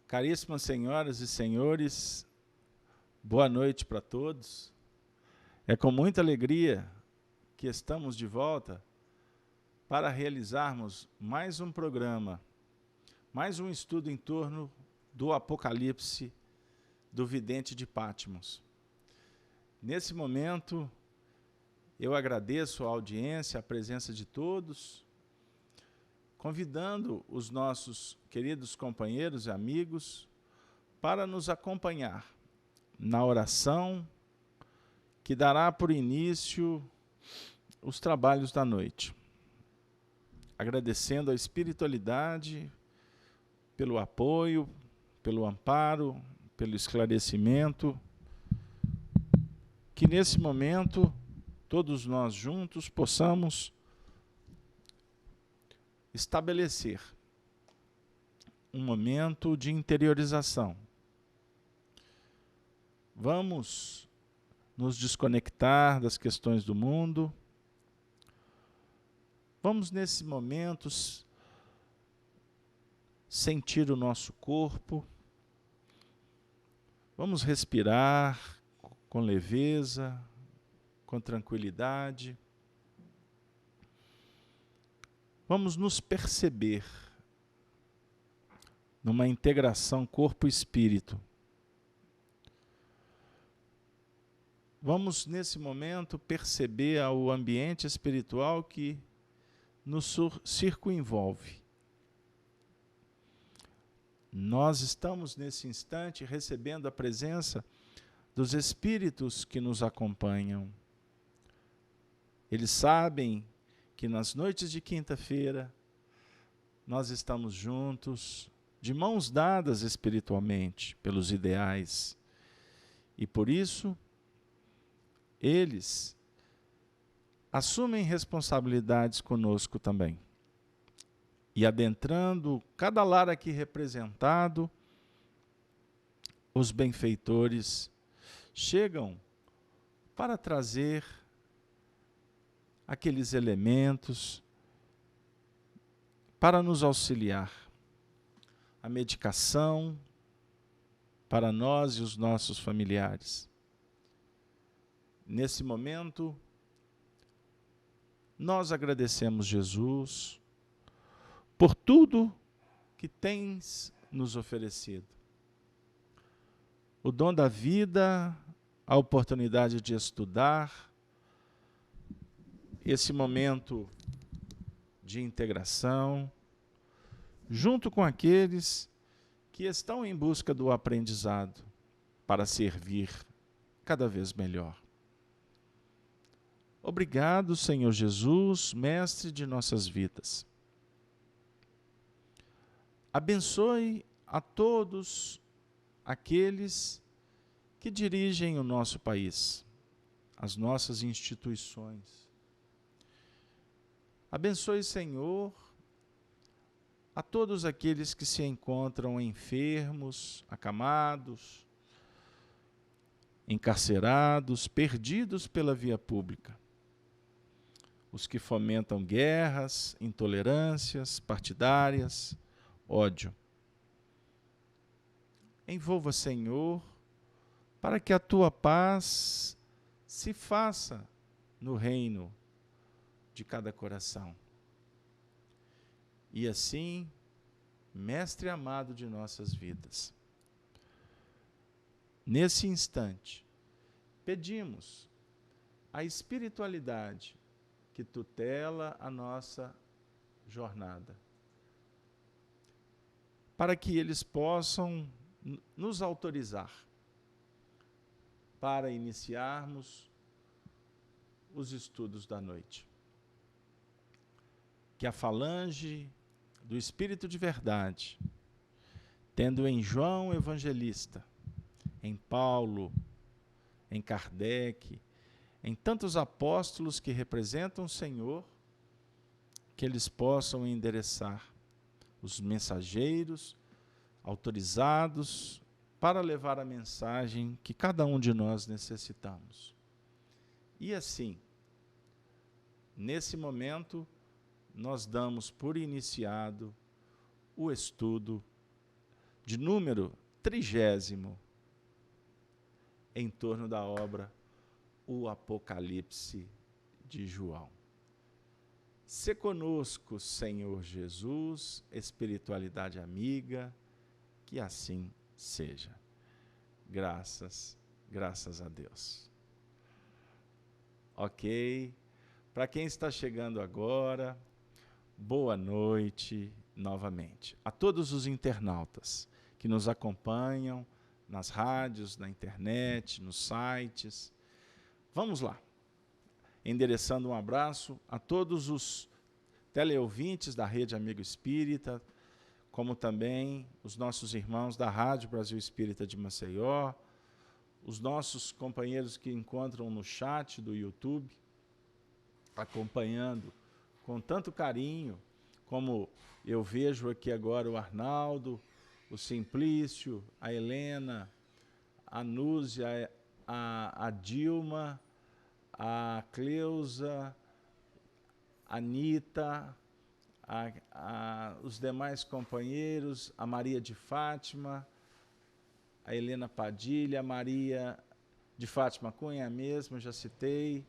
Caríssimas senhoras e senhores, boa noite para todos. É com muita alegria que estamos de volta para realizarmos mais um programa, mais um estudo em torno do Apocalipse do Vidente de Patmos. Nesse momento, eu agradeço a audiência, a presença de todos, convidando os nossos queridos companheiros e amigos para nos acompanhar na oração que dará por início os trabalhos da noite. Agradecendo a espiritualidade pelo apoio, pelo amparo, pelo esclarecimento, que nesse momento todos nós juntos possamos estabelecer um momento de interiorização. Vamos nos desconectar das questões do mundo. Vamos, nesses momentos, sentir o nosso corpo. Vamos respirar com leveza, com tranquilidade. Vamos nos perceber numa integração corpo-espírito. Vamos, nesse momento, perceber o ambiente espiritual que nos circunvolve. Nós estamos, nesse instante, recebendo a presença dos espíritos que nos acompanham. Eles sabem que nas noites de quinta-feira nós estamos juntos, de mãos dadas espiritualmente, pelos ideais. E por isso, eles assumem responsabilidades conosco também. E adentrando cada lar aqui representado, os benfeitores chegam para trazer aqueles elementos para nos auxiliar. A medicação para nós e os nossos familiares. Nesse momento, nós agradecemos, Jesus, por tudo que tens nos oferecido. O dom da vida, a oportunidade de estudar, esse momento de integração, junto com aqueles que estão em busca do aprendizado para servir cada vez melhor. Obrigado, Senhor Jesus, Mestre de nossas vidas. Abençoe a todos aqueles que dirigem o nosso país, as nossas instituições. Abençoe, Senhor, a todos aqueles que se encontram enfermos, acamados, encarcerados, perdidos pela via pública. Os que fomentam guerras, intolerâncias partidárias, ódio. Envolva, Senhor, para que a tua paz se faça no reino de cada coração. E assim, Mestre amado de nossas vidas, nesse instante, pedimos a espiritualidade que tutela a nossa jornada, para que eles possam nos autorizar para iniciarmos os estudos da noite. Que a falange do Espírito de Verdade, tendo em João Evangelista, em Paulo, em Kardec, em tantos apóstolos que representam o Senhor, que eles possam endereçar os mensageiros autorizados para levar a mensagem que cada um de nós necessitamos. E assim, nesse momento, nós damos por iniciado o estudo de número 30, em torno da obra O Apocalipse de João. Se conosco, Senhor Jesus, espiritualidade amiga, que assim seja. Graças a Deus. Ok? Para quem está chegando agora, boa noite novamente. A todos os internautas que nos acompanham nas rádios, na internet, nos sites. Vamos lá. Endereçando um abraço a todos os teleouvintes da Rede Amigo Espírita, como também os nossos irmãos da Rádio Brasil Espírita de Maceió, os nossos companheiros que encontram no chat do YouTube, acompanhando com tanto carinho, como eu vejo aqui agora o Arnaldo, o Simplício, a Helena, a Núzia, a Dilma, a Cleusa, a Anitta, os demais companheiros, a Maria de Fátima, a Helena Padilha, a Maria de Fátima Cunha mesmo, já citei,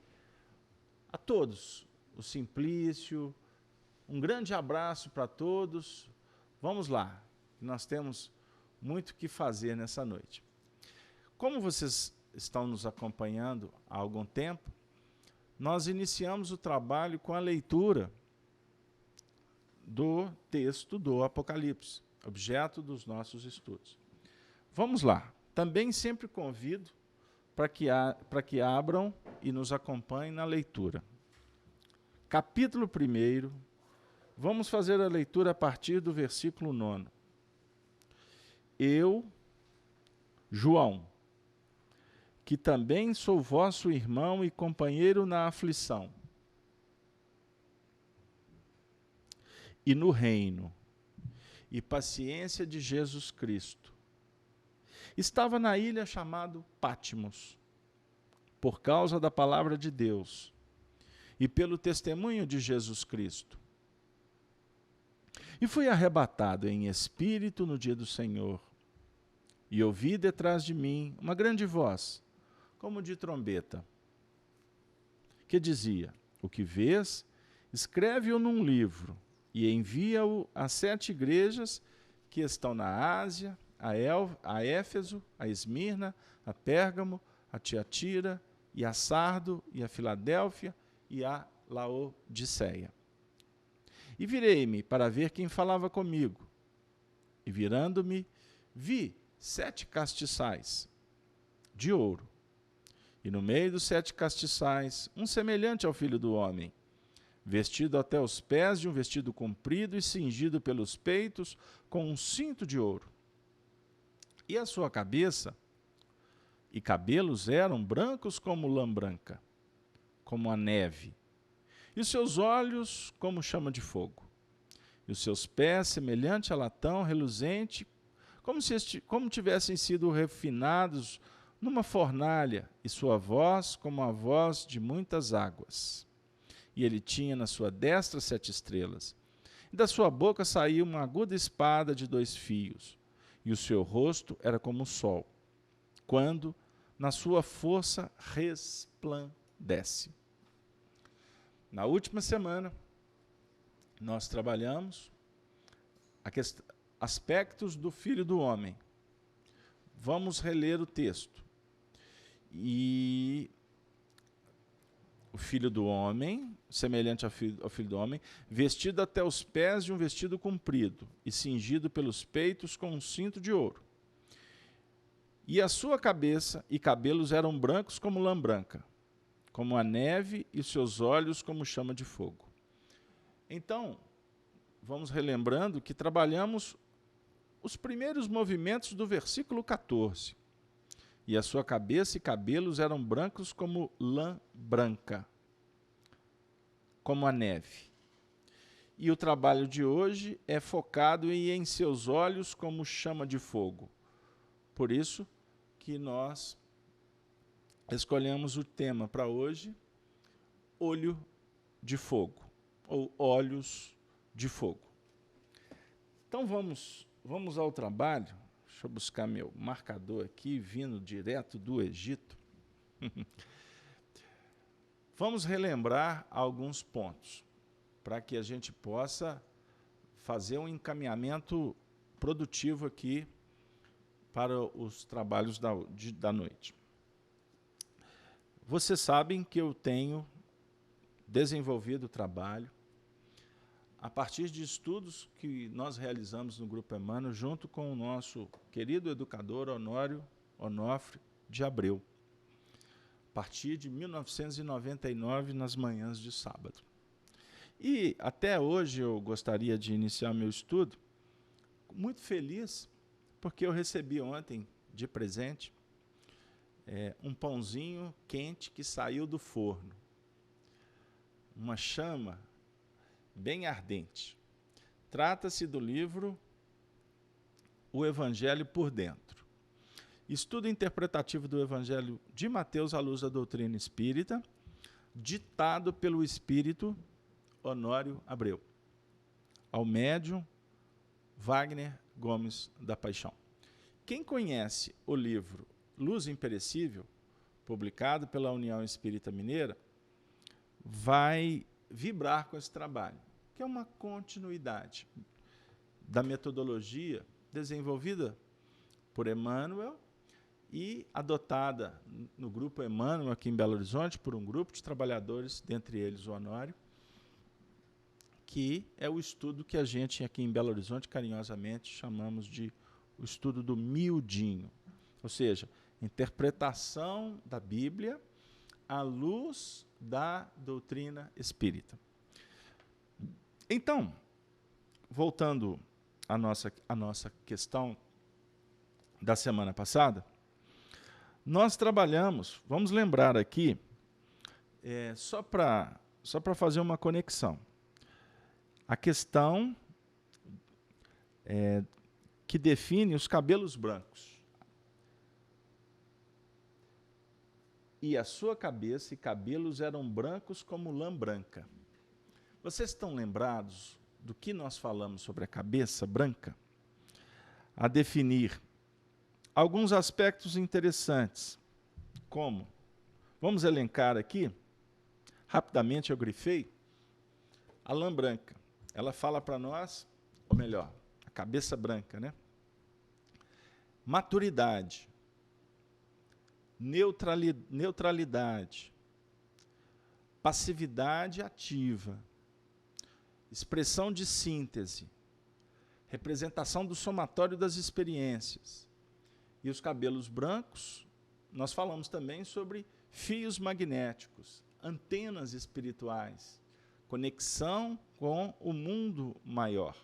a todos, o Simplício, um grande abraço para todos. Vamos lá, nós temos muito o que fazer nessa noite. Como vocês estão nos acompanhando há algum tempo, nós iniciamos o trabalho com a leitura do texto do Apocalipse, objeto dos nossos estudos. Vamos lá. Também sempre convido para que abram e nos acompanhem na leitura. Capítulo 1, vamos fazer a leitura a partir do versículo 9. Eu, João, que também sou vosso irmão e companheiro na aflição e no reino e paciência de Jesus Cristo, estava na ilha chamada Patmos, por causa da palavra de Deus e pelo testemunho de Jesus Cristo. E fui arrebatado em espírito no dia do Senhor, e ouvi detrás de mim uma grande voz, como de trombeta, que dizia: o que vês, escreve-o num livro e envia-o às 7 igrejas que estão na Ásia, a Éfeso, a Esmirna, a Pérgamo, a Tiatira, e a Sardo, e a Filadélfia, e a Laodiceia. E virei-me para ver quem falava comigo. E virando-me, vi 7 castiçais de ouro. E no meio dos 7 castiçais, um semelhante ao Filho do Homem, vestido até os pés de um vestido comprido e cingido pelos peitos com um cinto de ouro. E a sua cabeça e cabelos eram brancos como lã branca, como a neve, e os seus olhos como chama de fogo, e os seus pés semelhante a latão reluzente, como tivessem sido refinados numa fornalha, e sua voz como a voz de muitas águas. E ele tinha na sua destra 7 estrelas, e da sua boca saía uma aguda espada de 2 fios, e o seu rosto era como o sol, quando na sua força resplandece. Na última semana, nós trabalhamos aspectos do Filho do Homem. Vamos reler o texto. E o Filho do Homem, semelhante ao Filho do Homem, vestido até os pés de um vestido comprido e cingido pelos peitos com um cinto de ouro. E a sua cabeça e cabelos eram brancos como lã branca, como a neve, e os seus olhos como chama de fogo. Então, vamos relembrando que trabalhamos os primeiros movimentos do versículo 14. E a sua cabeça e cabelos eram brancos como lã branca, como a neve. E o trabalho de hoje é focado em seus olhos como chama de fogo. Por isso que nós escolhemos o tema para hoje, olho de fogo, ou olhos de fogo. Então vamos ao trabalho, Deixa eu buscar meu marcador aqui, vindo direto do Egito. Vamos relembrar alguns pontos, para que a gente possa fazer um encaminhamento produtivo aqui para os trabalhos da noite. Vocês sabem que eu tenho desenvolvido o trabalho a partir de estudos que nós realizamos no Grupo Emmanuel, junto com o nosso querido educador Honório Onofre de Abreu, a partir de 1999, nas manhãs de sábado. E até hoje eu gostaria de iniciar meu estudo muito feliz, porque eu recebi ontem de presente um pãozinho quente que saiu do forno, uma chama bem ardente. Trata-se do livro O Evangelho por Dentro. Estudo interpretativo do Evangelho de Mateus à luz da doutrina espírita, ditado pelo espírito Honório Abreu, ao médium Wagner Gomes da Paixão. Quem conhece o livro Luz Imperecível, publicado pela União Espírita Mineira, vai vibrar com esse trabalho, que é uma continuidade da metodologia desenvolvida por Emmanuel e adotada no Grupo Emmanuel aqui em Belo Horizonte por um grupo de trabalhadores, dentre eles o Honório, que é o estudo que a gente aqui em Belo Horizonte carinhosamente chamamos de o estudo do miudinho, ou seja, interpretação da Bíblia à luz da doutrina espírita. Então, voltando à nossa questão da semana passada, nós trabalhamos, vamos lembrar aqui, só para fazer uma conexão, a questão que define os cabelos brancos. E a sua cabeça e cabelos eram brancos como lã branca. Vocês estão lembrados do que nós falamos sobre a cabeça branca? A definir alguns aspectos interessantes, como, vamos elencar aqui, rapidamente eu grifei, a lã branca. Ela fala para nós, ou melhor, a cabeça branca, né? Maturidade, neutralidade, passividade ativa, expressão de síntese, representação do somatório das experiências. E os cabelos brancos, nós falamos também sobre fios magnéticos, antenas espirituais, conexão com o mundo maior.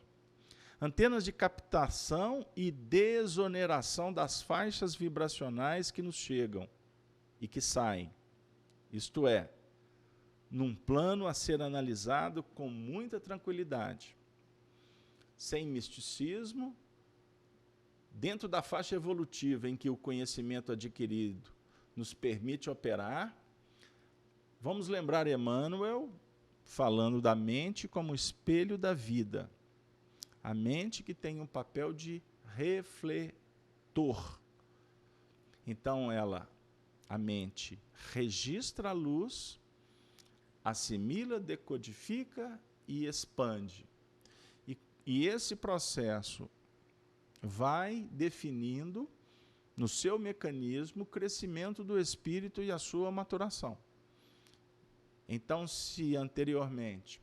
Antenas de captação e desoneração das faixas vibracionais que nos chegam e que saem. Isto é, num plano a ser analisado com muita tranquilidade, sem misticismo, dentro da faixa evolutiva em que o conhecimento adquirido nos permite operar. Vamos lembrar Emmanuel falando da mente como espelho da vida. A mente que tem um papel de refletor. Então, a mente registra a luz, assimila, decodifica e expande. E esse processo vai definindo, no seu mecanismo, o crescimento do espírito e a sua maturação. Então, se anteriormente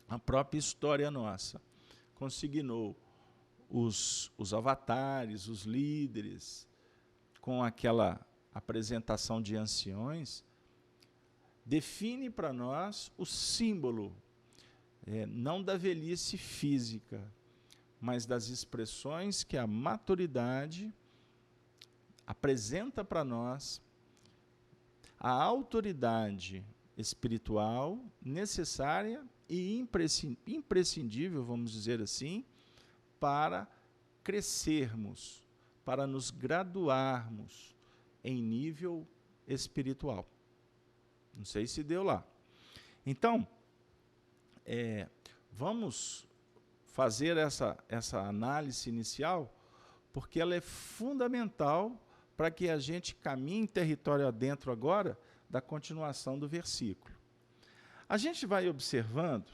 a própria história nossa consignou os avatares, os líderes, com aquela apresentação de anciões, define para nós o símbolo, não da velhice física, mas das expressões que a maturidade apresenta para nós, a autoridade espiritual necessária e imprescindível, vamos dizer assim, para crescermos, para nos graduarmos em nível espiritual. Não sei se deu lá. Então, vamos fazer essa análise inicial porque ela é fundamental para que a gente caminhe em território adentro agora da continuação do versículo. A gente vai observando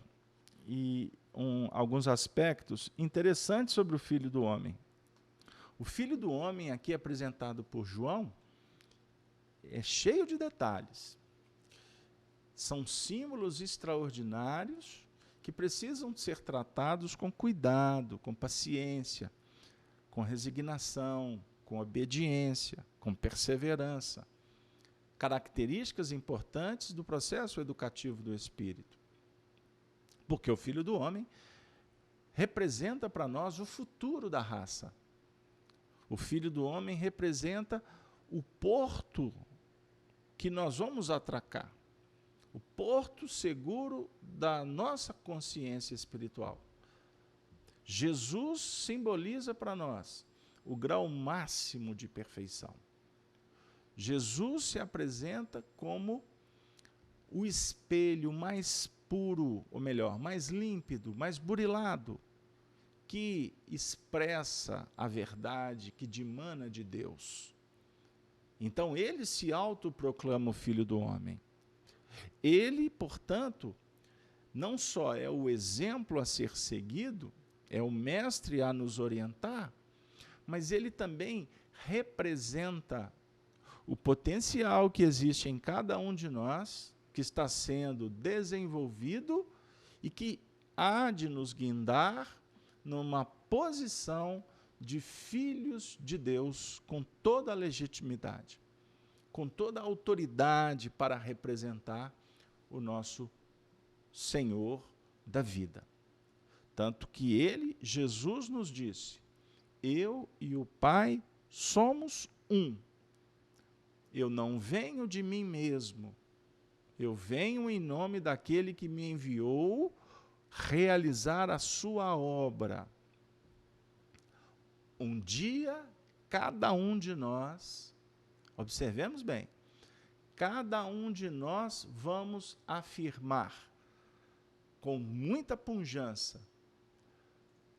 alguns aspectos interessantes sobre o Filho do Homem. O Filho do Homem, aqui apresentado por João, é cheio de detalhes. São símbolos extraordinários que precisam ser tratados com cuidado, com paciência, com resignação, com obediência, com perseverança. Características importantes do processo educativo do Espírito. Porque o Filho do Homem representa para nós o futuro da raça. O Filho do Homem representa o porto que nós vamos atracar, o porto seguro da nossa consciência espiritual. Jesus simboliza para nós o grau máximo de perfeição. Jesus se apresenta como o espelho mais puro, ou melhor, mais límpido, mais burilado, que expressa a verdade que dimana de Deus. Então, ele se autoproclama o Filho do Homem. Ele, portanto, não só é o exemplo a ser seguido, é o mestre a nos orientar, mas ele também representa o potencial que existe em cada um de nós, que está sendo desenvolvido e que há de nos guindar numa posição de filhos de Deus com toda a legitimidade, com toda a autoridade para representar o nosso Senhor da vida. Tanto que ele, Jesus, nos disse: eu e o Pai somos um. Eu não venho de mim mesmo, eu venho em nome daquele que me enviou realizar a sua obra. Um dia, cada um de nós, observemos bem, cada um de nós vamos afirmar com muita pujança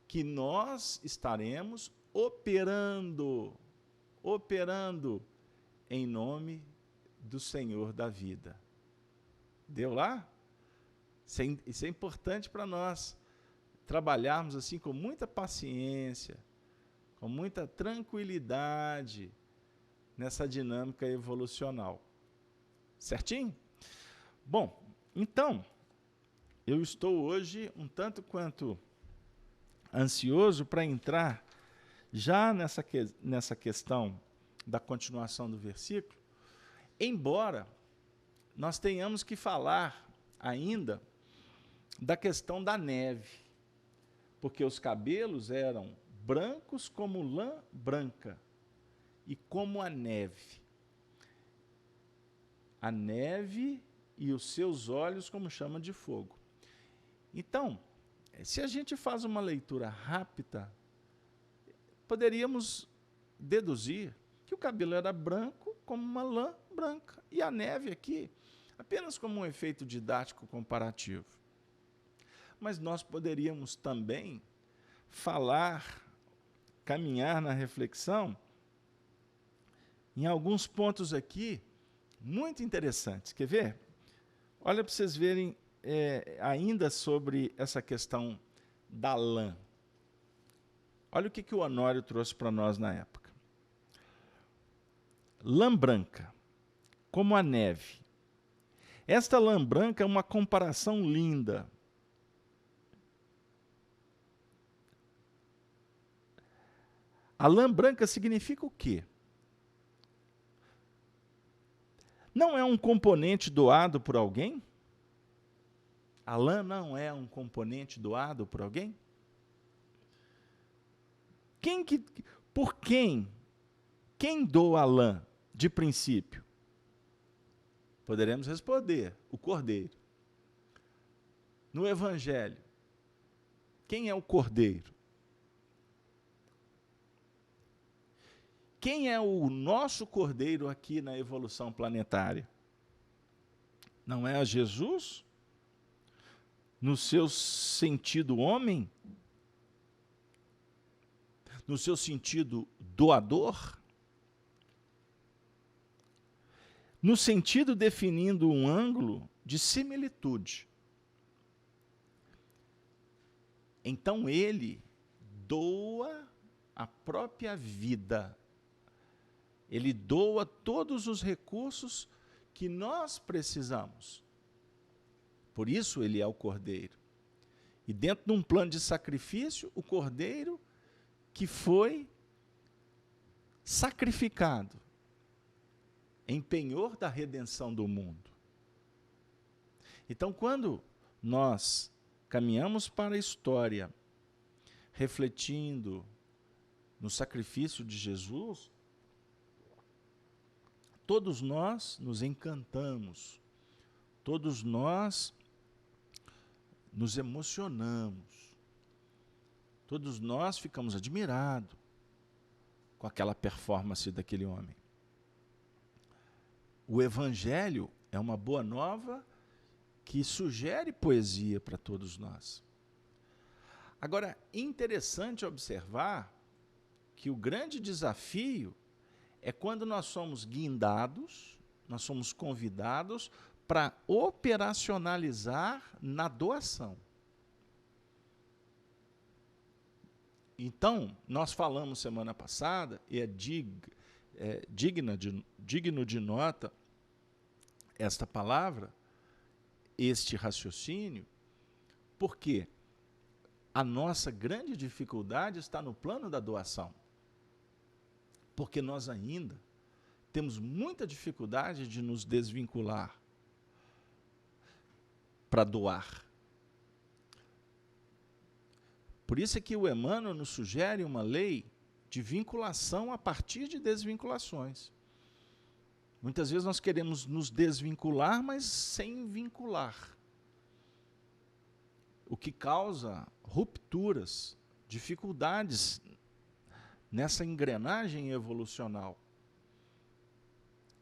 que nós estaremos operando em nome do Senhor da vida. Deu lá? Isso é importante para nós trabalharmos assim com muita paciência, com muita tranquilidade nessa dinâmica evolucional. Certinho? Bom, então, eu estou hoje um tanto quanto ansioso para entrar já nessa questão da continuação do versículo, embora nós tenhamos que falar ainda da questão da neve, porque os cabelos eram brancos como lã branca e como a neve. A neve e os seus olhos como chama de fogo. Então, se a gente faz uma leitura rápida, poderíamos deduzir que o cabelo era branco como uma lã branca e a neve aqui apenas como um efeito didático comparativo. Mas nós poderíamos também caminhar na reflexão em alguns pontos aqui muito interessantes. Quer ver? Olha para vocês verem ainda sobre essa questão da lã. Olha o que o Honório trouxe para nós na época. Lã branca, como a neve. Esta lã branca é uma comparação linda. A lã branca significa o quê? Não é um componente doado por alguém? A lã não é um componente doado por alguém? Por quem? Quem doa a lã, de princípio? Poderemos responder: o Cordeiro. No Evangelho, quem é o Cordeiro? Quem é o nosso Cordeiro aqui na evolução planetária? Não é a Jesus? No seu sentido homem? no seu sentido doador, no sentido definindo um ângulo de similitude. Então ele doa a própria vida. Ele doa todos os recursos que nós precisamos. Por isso ele é o Cordeiro. E dentro de um plano de sacrifício, o Cordeiro que foi sacrificado em penhor da redenção do mundo. Então, quando nós caminhamos para a história, refletindo no sacrifício de Jesus, todos nós nos encantamos, todos nós nos emocionamos, todos nós ficamos admirados com aquela performance daquele homem. O Evangelho é uma boa nova que sugere poesia para todos nós. Agora, interessante observar que o grande desafio é quando nós somos guindados, nós somos convidados para operacionalizar na doação. Então, nós falamos semana passada, e é digno de nota esta palavra, este raciocínio, porque a nossa grande dificuldade está no plano da doação. Porque nós ainda temos muita dificuldade de nos desvincular para doar. Por isso é que o Emmanuel nos sugere uma lei de vinculação a partir de desvinculações. Muitas vezes nós queremos nos desvincular, mas sem vincular. O que causa rupturas, dificuldades nessa engrenagem evolucional.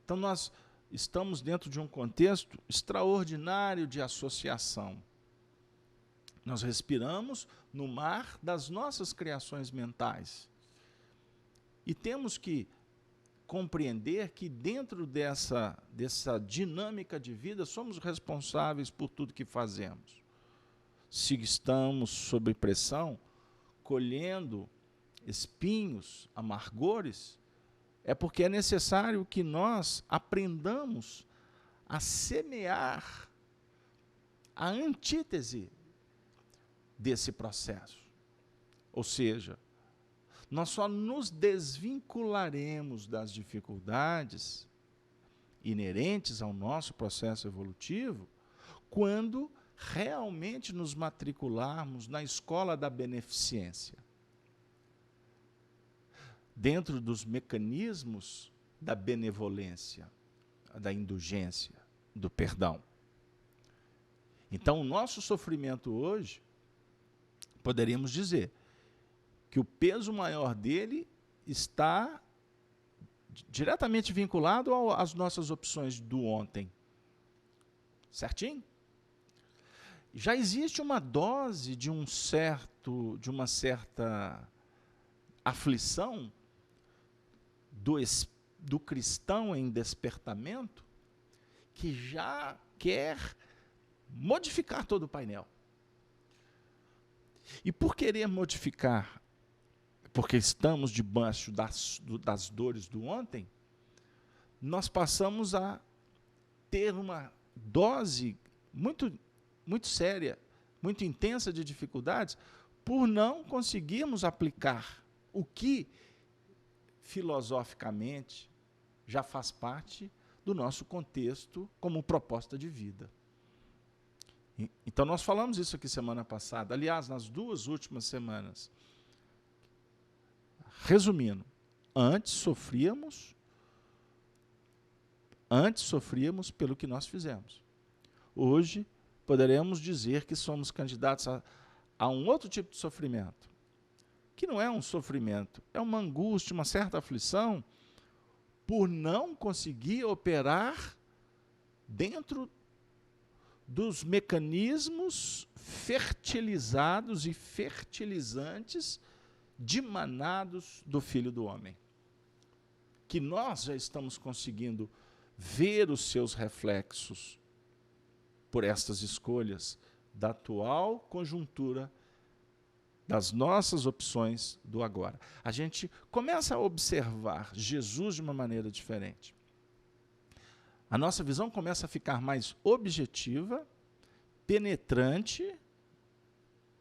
Então nós estamos dentro de um contexto extraordinário de associação. Nós respiramos no mar das nossas criações mentais. E temos que compreender que dentro dessa dinâmica de vida somos responsáveis por tudo que fazemos. Se estamos sob pressão, colhendo espinhos, amargores, é porque é necessário que nós aprendamos a semear a antítese desse processo. Ou seja, nós só nos desvincularemos das dificuldades inerentes ao nosso processo evolutivo quando realmente nos matricularmos na escola da beneficência, dentro dos mecanismos da benevolência, da indulgência, do perdão. Então, o nosso sofrimento hoje, poderíamos dizer que o peso maior dele está diretamente vinculado às nossas opções do ontem. Certinho? Já existe uma dose de uma certa aflição do cristão em despertamento que já quer modificar todo o painel. E por querer modificar, porque estamos debaixo das dores do ontem, nós passamos a ter uma dose muito séria, muito intensa de dificuldades, por não conseguirmos aplicar o que, filosoficamente, já faz parte do nosso contexto como proposta de vida. Então, nós falamos isso aqui semana passada, aliás, nas 2 últimas semanas. Resumindo, antes sofríamos pelo que nós fizemos. Hoje, poderemos dizer que somos candidatos a um outro tipo de sofrimento, que não é um sofrimento, é uma angústia, uma certa aflição, por não conseguir operar dentro dos mecanismos fertilizados e fertilizantes dimanados do Filho do Homem, que nós já estamos conseguindo ver os seus reflexos por estas escolhas da atual conjuntura, das nossas opções do agora. A gente começa a observar Jesus de uma maneira diferente. A nossa visão começa a ficar mais objetiva, penetrante.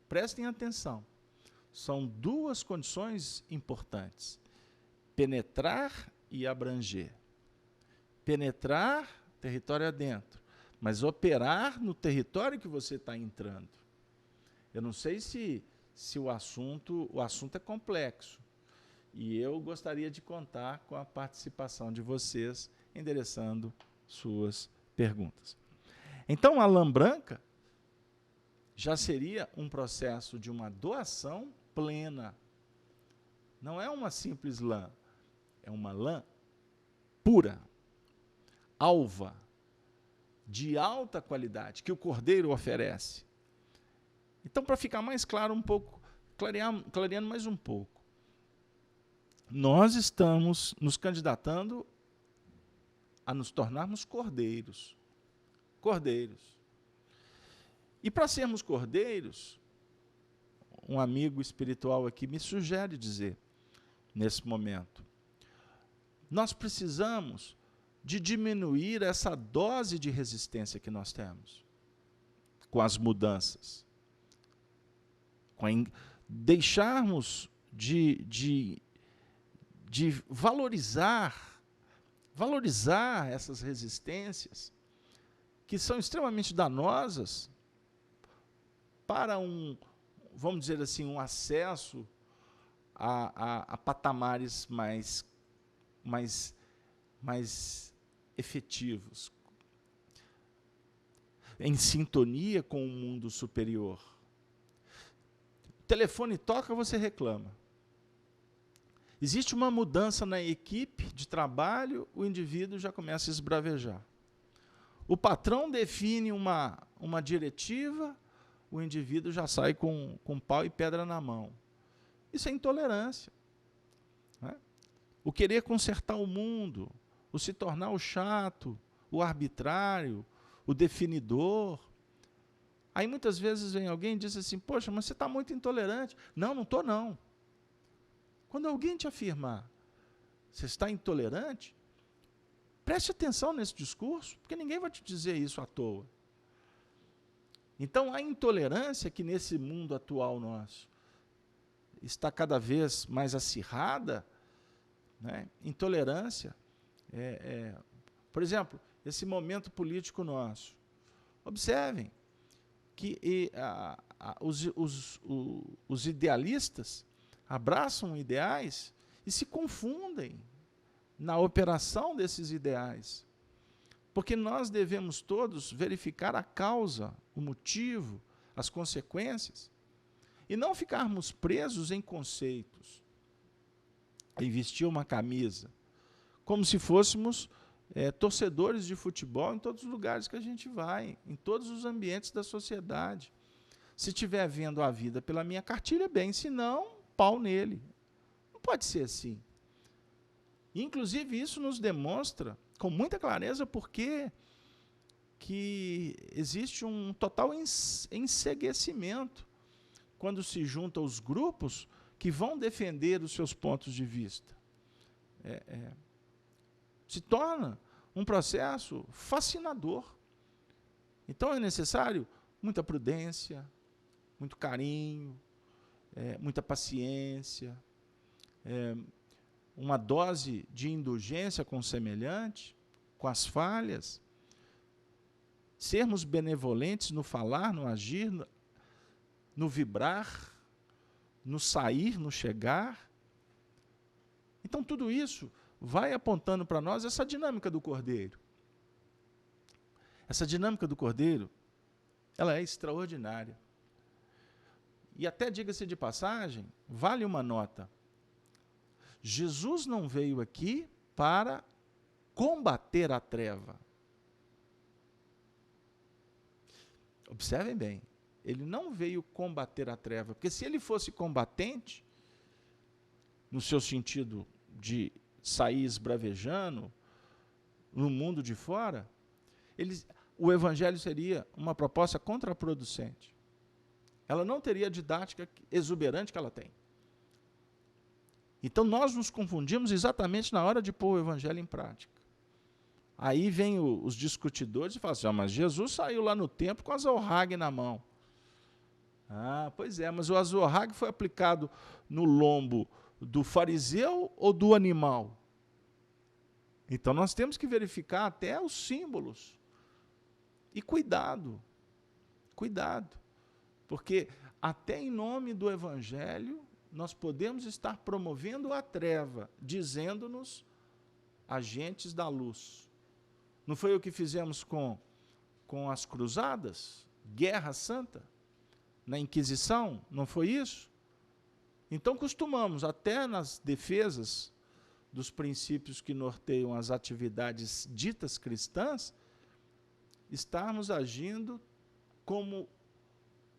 Prestem atenção. São duas condições importantes: penetrar e abranger. Penetrar território adentro, mas operar no território que você está entrando. Eu não sei se o assunto é complexo, e eu gostaria de contar com a participação de vocês, endereçando suas perguntas. Então, a lã branca já seria um processo de uma doação plena. Não é uma simples lã, é uma lã pura, alva, de alta qualidade, que o Cordeiro oferece. Então, para ficar mais claro um pouco, clareando mais um pouco, nós estamos nos candidatando a nos tornarmos cordeiros. Cordeiros. E para sermos cordeiros, um amigo espiritual aqui me sugere dizer, nesse momento, nós precisamos de diminuir essa dose de resistência que nós temos com as mudanças. Deixarmos de valorizar essas resistências que são extremamente danosas para vamos dizer assim, um acesso a patamares mais efetivos, em sintonia com o mundo superior. O telefone toca, você reclama. Existe uma mudança na equipe de trabalho, o indivíduo já começa a esbravejar. O patrão define uma diretiva, o indivíduo já sai com pau e pedra na mão. Isso é intolerância. Né? O querer consertar o mundo, o se tornar o chato, o arbitrário, o definidor. Aí muitas vezes vem alguém e diz assim, poxa, mas você está muito intolerante. Não estou não. Quando alguém te afirmar, você está intolerante, preste atenção nesse discurso, porque ninguém vai te dizer isso à toa. Então, a intolerância que nesse mundo atual nosso está cada vez mais acirrada, né? Intolerância, por exemplo, esse momento político nosso. Observem que os idealistas abraçam ideais e se confundem na operação desses ideais. Porque nós devemos todos verificar a causa, o motivo, as consequências, e não ficarmos presos em conceitos, em vestir uma camisa, como se fôssemos torcedores de futebol em todos os lugares que a gente vai, em todos os ambientes da sociedade. Se estiver vendo a vida pela minha cartilha, bem, se não, pau nele. Não pode ser assim. Inclusive, isso nos demonstra com muita clareza porque que existe um total enceguecimento quando se junta os grupos que vão defender os seus pontos de vista. Se torna um processo fascinador. Então é necessário muita prudência, muito carinho, muita paciência, uma dose de indulgência com o semelhante, com as falhas, sermos benevolentes no falar, no agir, no vibrar, no sair, no chegar. Então tudo isso vai apontando para nós essa dinâmica do Cordeiro. Essa dinâmica do Cordeiro, ela é extraordinária. E até, diga-se de passagem, vale uma nota. Jesus não veio aqui para combater a treva. Observem bem, ele não veio combater a treva, porque se ele fosse combatente, no seu sentido de sair esbravejando no mundo de fora, o evangelho seria uma proposta contraproducente. Ela não teria a didática exuberante que ela tem. Então nós nos confundimos exatamente na hora de pôr o evangelho em prática. Aí vem os discutidores e falam assim, mas Jesus saiu lá no templo com a azorrague na mão. Ah, pois é, mas o azorrague foi aplicado no lombo do fariseu ou do animal? Então nós temos que verificar até os símbolos. E cuidado, porque até em nome do evangelho nós podemos estar promovendo a treva, dizendo-nos agentes da luz. Não foi o que fizemos com as cruzadas? Guerra Santa? Na Inquisição? Não foi isso? Então costumamos, até nas defesas dos princípios que norteiam as atividades ditas cristãs, estarmos agindo como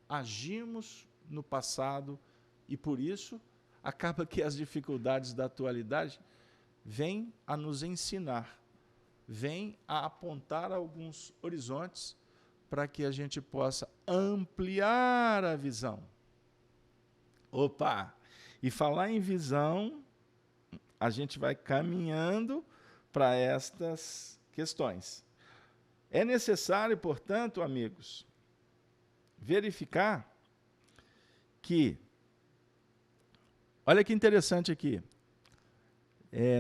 agimos no passado, e por isso acaba que as dificuldades da atualidade vêm a nos ensinar, vêm a apontar alguns horizontes para que a gente possa ampliar a visão. Opa! E falar em visão, a gente vai caminhando para estas questões. É necessário, portanto, amigos, verificar que, olha que interessante aqui,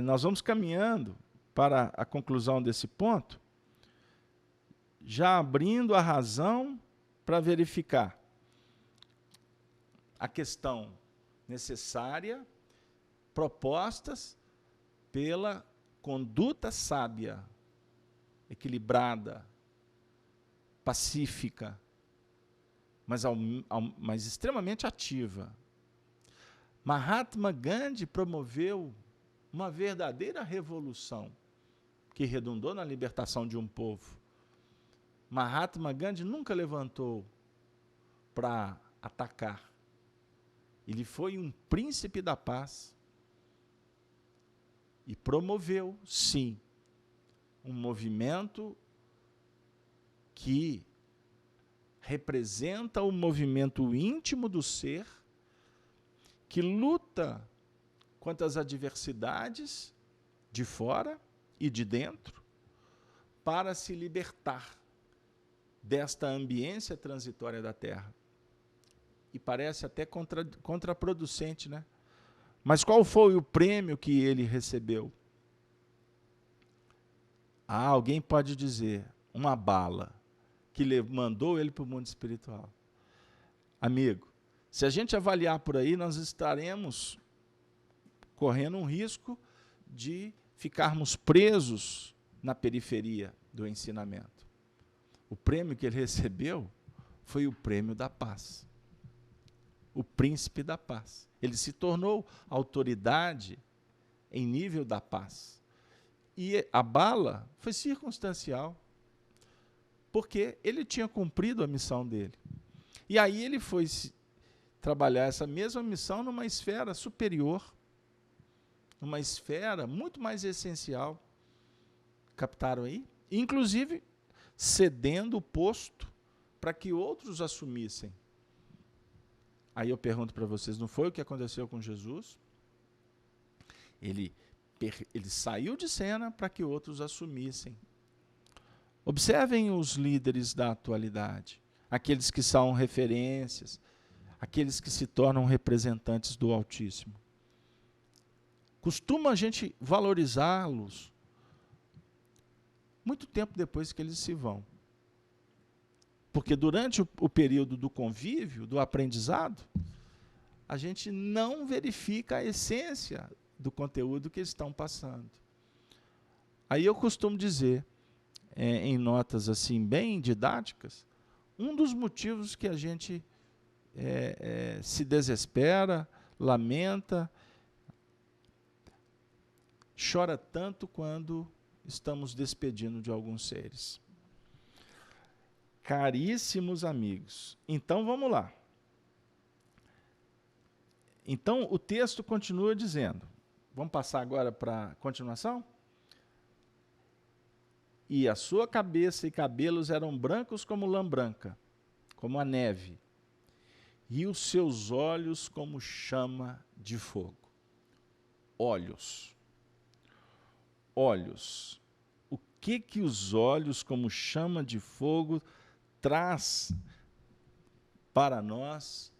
nós vamos caminhando para a conclusão desse ponto, já abrindo a razão para verificar a questão necessária, propostas pela conduta sábia, equilibrada, pacífica, mas extremamente ativa. Mahatma Gandhi promoveu uma verdadeira revolução que redundou na libertação de um povo. Mahatma Gandhi nunca levantou para atacar. Ele foi um príncipe da paz e promoveu, sim, um movimento que representa o movimento íntimo do ser, que luta contra as adversidades de fora e de dentro, para se libertar desta ambiência transitória da Terra. E parece até contraproducente, né? Mas qual foi o prêmio que ele recebeu? Ah, alguém pode dizer, uma bala que mandou ele para o mundo espiritual. Amigo, se a gente avaliar por aí, nós estaremos correndo um risco de ficarmos presos na periferia do ensinamento. O prêmio que ele recebeu foi o prêmio da paz. O príncipe da paz. Ele se tornou autoridade em nível da paz. E a bala foi circunstancial, porque ele tinha cumprido a missão dele. E aí ele foi trabalhar essa mesma missão numa esfera superior, numa esfera muito mais essencial. Captaram aí? Inclusive, cedendo o posto para que outros assumissem. Aí eu pergunto para vocês, não foi o que aconteceu com Jesus? Ele saiu de cena para que outros assumissem. Observem os líderes da atualidade, aqueles que são referências, aqueles que se tornam representantes do Altíssimo. Costuma a gente valorizá-los muito tempo depois que eles se vão. Porque durante o período do convívio, do aprendizado, a gente não verifica a essência do conteúdo que eles estão passando. Aí eu costumo dizer, em notas assim bem didáticas, um dos motivos que a gente se desespera, lamenta, chora tanto quando estamos despedindo de alguns seres. Caríssimos amigos, então vamos lá. Então, o texto continua dizendo, vamos passar agora para a continuação? E a sua cabeça e cabelos eram brancos como lã branca, como a neve, e os seus olhos como chama de fogo. Olhos. Olhos. O que os olhos como chama de fogo traz para nós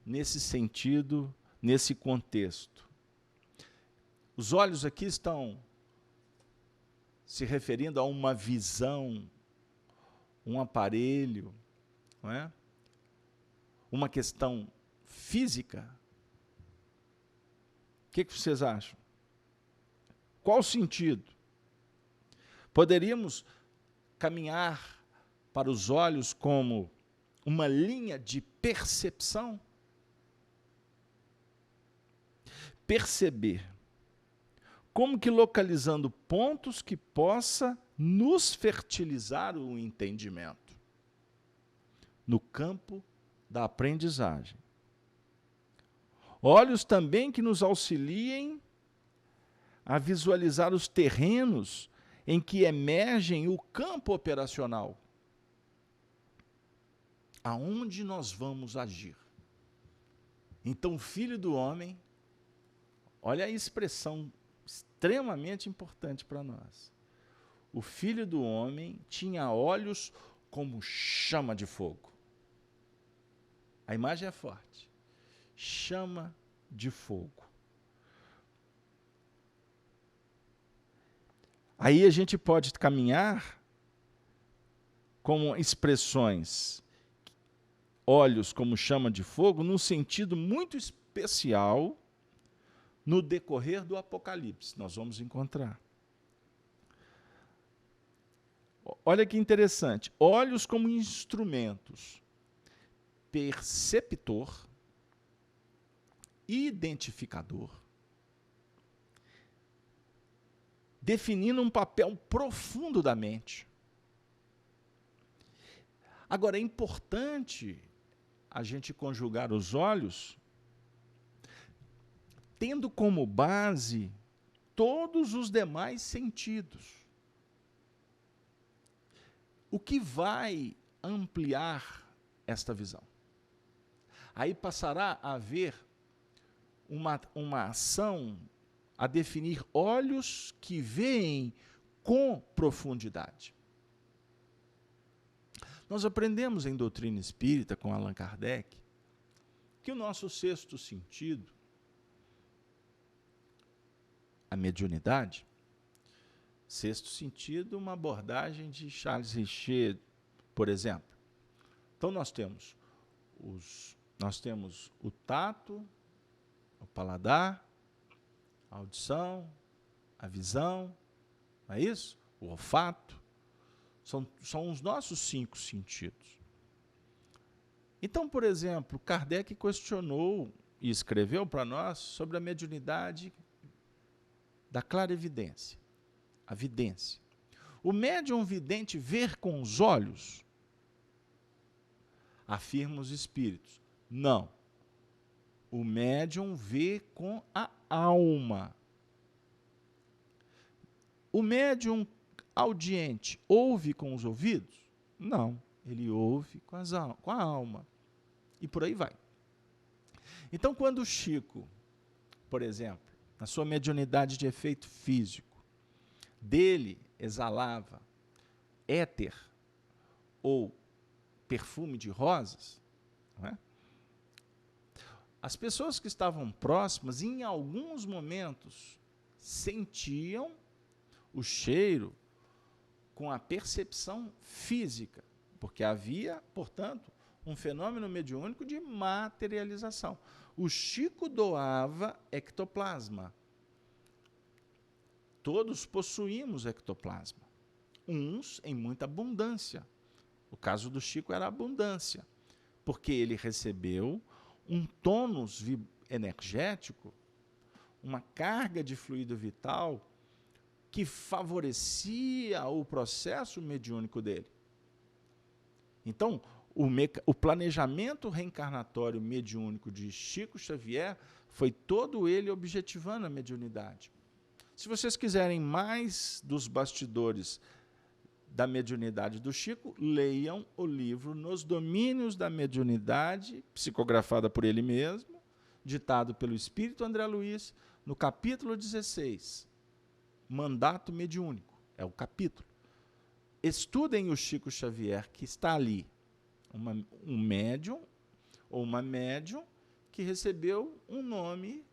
nesse sentido, nesse contexto? Os olhos aqui estão se referindo a uma visão, um aparelho, não é? Uma questão física. O que vocês acham? Qual o sentido? Poderíamos caminhar para os olhos como uma linha de percepção? Perceber. Como que localizando pontos que possa nos fertilizar o entendimento no campo da aprendizagem. Olhos também que nos auxiliem a visualizar os terrenos em que emergem o campo operacional, aonde nós vamos agir. Então, o Filho do Homem, olha a expressão extremamente importante para nós. O Filho do Homem tinha olhos como chama de fogo. A imagem é forte. Chama de fogo. Aí a gente pode caminhar com expressões, olhos como chama de fogo, num sentido muito especial no decorrer do Apocalipse. Nós vamos encontrar. Olha que interessante. Olhos como instrumentos perceptor, identificador, definindo um papel profundo da mente. Agora, é importante a gente conjugar os olhos tendo como base todos os demais sentidos. O que vai ampliar esta visão? Aí passará a haver uma ação a definir olhos que veem com profundidade. Nós aprendemos em doutrina espírita com Allan Kardec que o nosso sexto sentido, a mediunidade, sexto sentido, uma abordagem de Charles Richer, por exemplo. Então nós temos o tato, o paladar, a audição, a visão, não é isso? O olfato. São os nossos 5 sentidos. Então, por exemplo, Kardec questionou e escreveu para nós sobre a mediunidade da clarividência, a vidência. O médium vidente ver com os olhos? Afirma os espíritos. Não. O médium vê com a alma. O médium audiente ouve com os ouvidos? Não. Ele ouve com a alma. E por aí vai. Então, quando o Chico, por exemplo, na sua mediunidade de efeito físico, dele exalava éter ou perfume de rosas, não é? As pessoas que estavam próximas, em alguns momentos, sentiam o cheiro com a percepção física, porque havia, portanto, um fenômeno mediúnico de materialização. O Chico doava ectoplasma. Todos possuímos ectoplasma. Uns em muita abundância. O caso do Chico era abundância, porque ele recebeu um tônus energético, uma carga de fluido vital que favorecia o processo mediúnico dele. Então, o planejamento reencarnatório mediúnico de Chico Xavier foi todo ele objetivando a mediunidade. Se vocês quiserem mais dos bastidores da mediunidade do Chico, leiam o livro Nos Domínios da Mediunidade, psicografada por ele mesmo, ditado pelo Espírito André Luiz, no capítulo 16, Mandato Mediúnico, é o capítulo. Estudem o Chico Xavier, que está ali, um médium ou uma médium que recebeu um nome,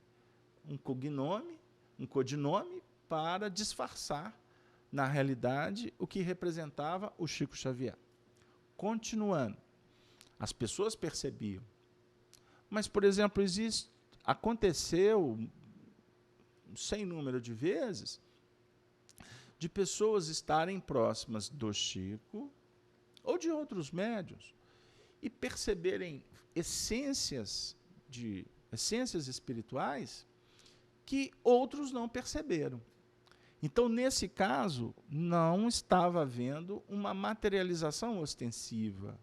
um cognome, um codinome para disfarçar, na realidade, o que representava o Chico Xavier. Continuando, as pessoas percebiam. Mas, por exemplo, aconteceu sem número de vezes de pessoas estarem próximas do Chico ou de outros médiuns e perceberem essências espirituais que outros não perceberam. Então, nesse caso, não estava havendo uma materialização ostensiva.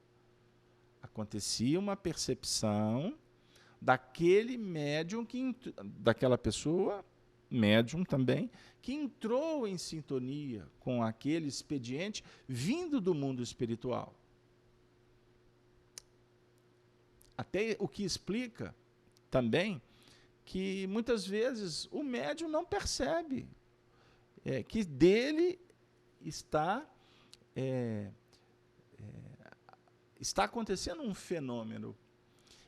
Acontecia uma percepção daquele médium, daquela pessoa, médium também, que entrou em sintonia com aquele expediente vindo do mundo espiritual. Até o que explica também que muitas vezes o médium não percebe que dele está acontecendo um fenômeno.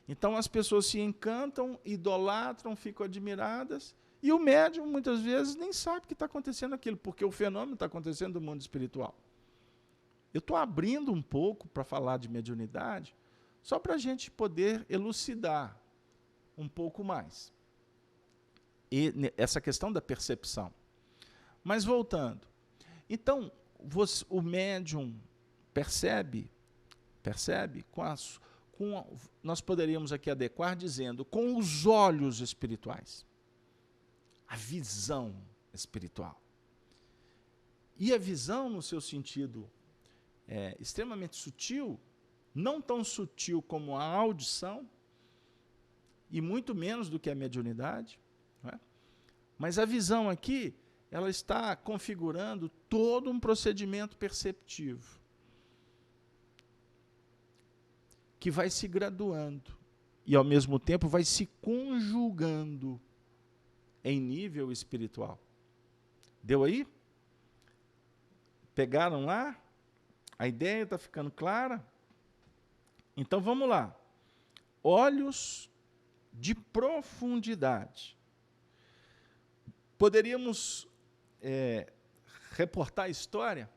Então as pessoas se encantam, idolatram, ficam admiradas, e o médium muitas vezes nem sabe que está acontecendo aquilo, porque o fenômeno está acontecendo no mundo espiritual. Eu estou abrindo um pouco para falar de mediunidade, só para a gente poder elucidar um pouco mais essa questão da percepção. Mas voltando, então o médium percebe nós poderíamos aqui adequar dizendo com os olhos espirituais, a visão espiritual. E a visão, no seu sentido extremamente sutil, não tão sutil como a audição, e muito menos do que a mediunidade, não é? Mas a visão aqui, ela está configurando todo um procedimento perceptivo, que vai se graduando e, ao mesmo tempo, vai se conjugando em nível espiritual. Deu aí? Pegaram lá? A ideia está ficando clara? Então, vamos lá. Olhos de profundidade. Poderíamos reportar a história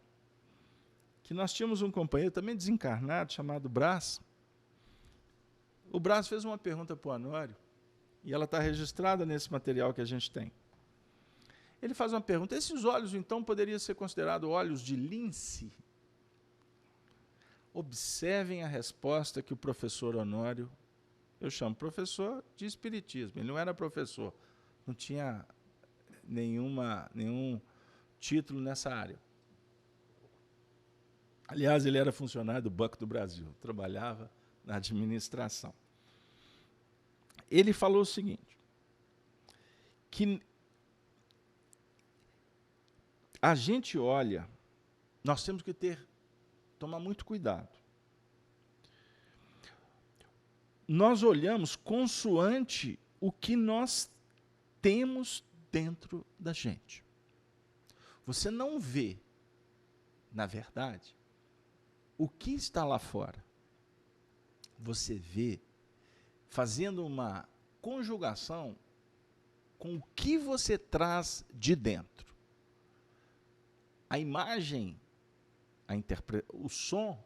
que nós tínhamos um companheiro também desencarnado, chamado Brás. O Brás fez uma pergunta para o Honório, e ela está registrada nesse material que a gente tem. Ele faz uma pergunta: esses olhos, então, poderiam ser considerados olhos de lince? Observem a resposta que o professor Honório, eu chamo professor de espiritismo, ele não era professor, não tinha nenhum título nessa área. Aliás, ele era funcionário do Banco do Brasil, trabalhava na administração. Ele falou o seguinte, que a gente olha, nós temos que tomar muito cuidado. Nós olhamos consoante o que nós temos dentro da gente. Você não vê, na verdade, o que está lá fora. Você vê fazendo uma conjugação com o que você traz de dentro. A imagem, o som,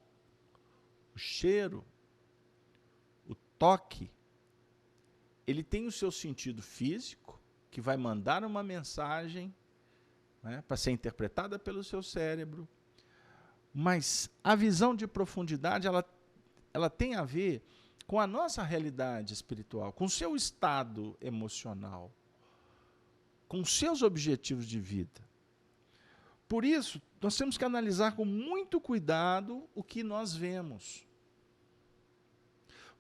o cheiro, o toque, ele tem o seu sentido físico, que vai mandar uma mensagem, né, para ser interpretada pelo seu cérebro, mas a visão de profundidade, ela tem a ver com a nossa realidade espiritual, com o seu estado emocional, com os seus objetivos de vida. Por isso, nós temos que analisar com muito cuidado o que nós vemos.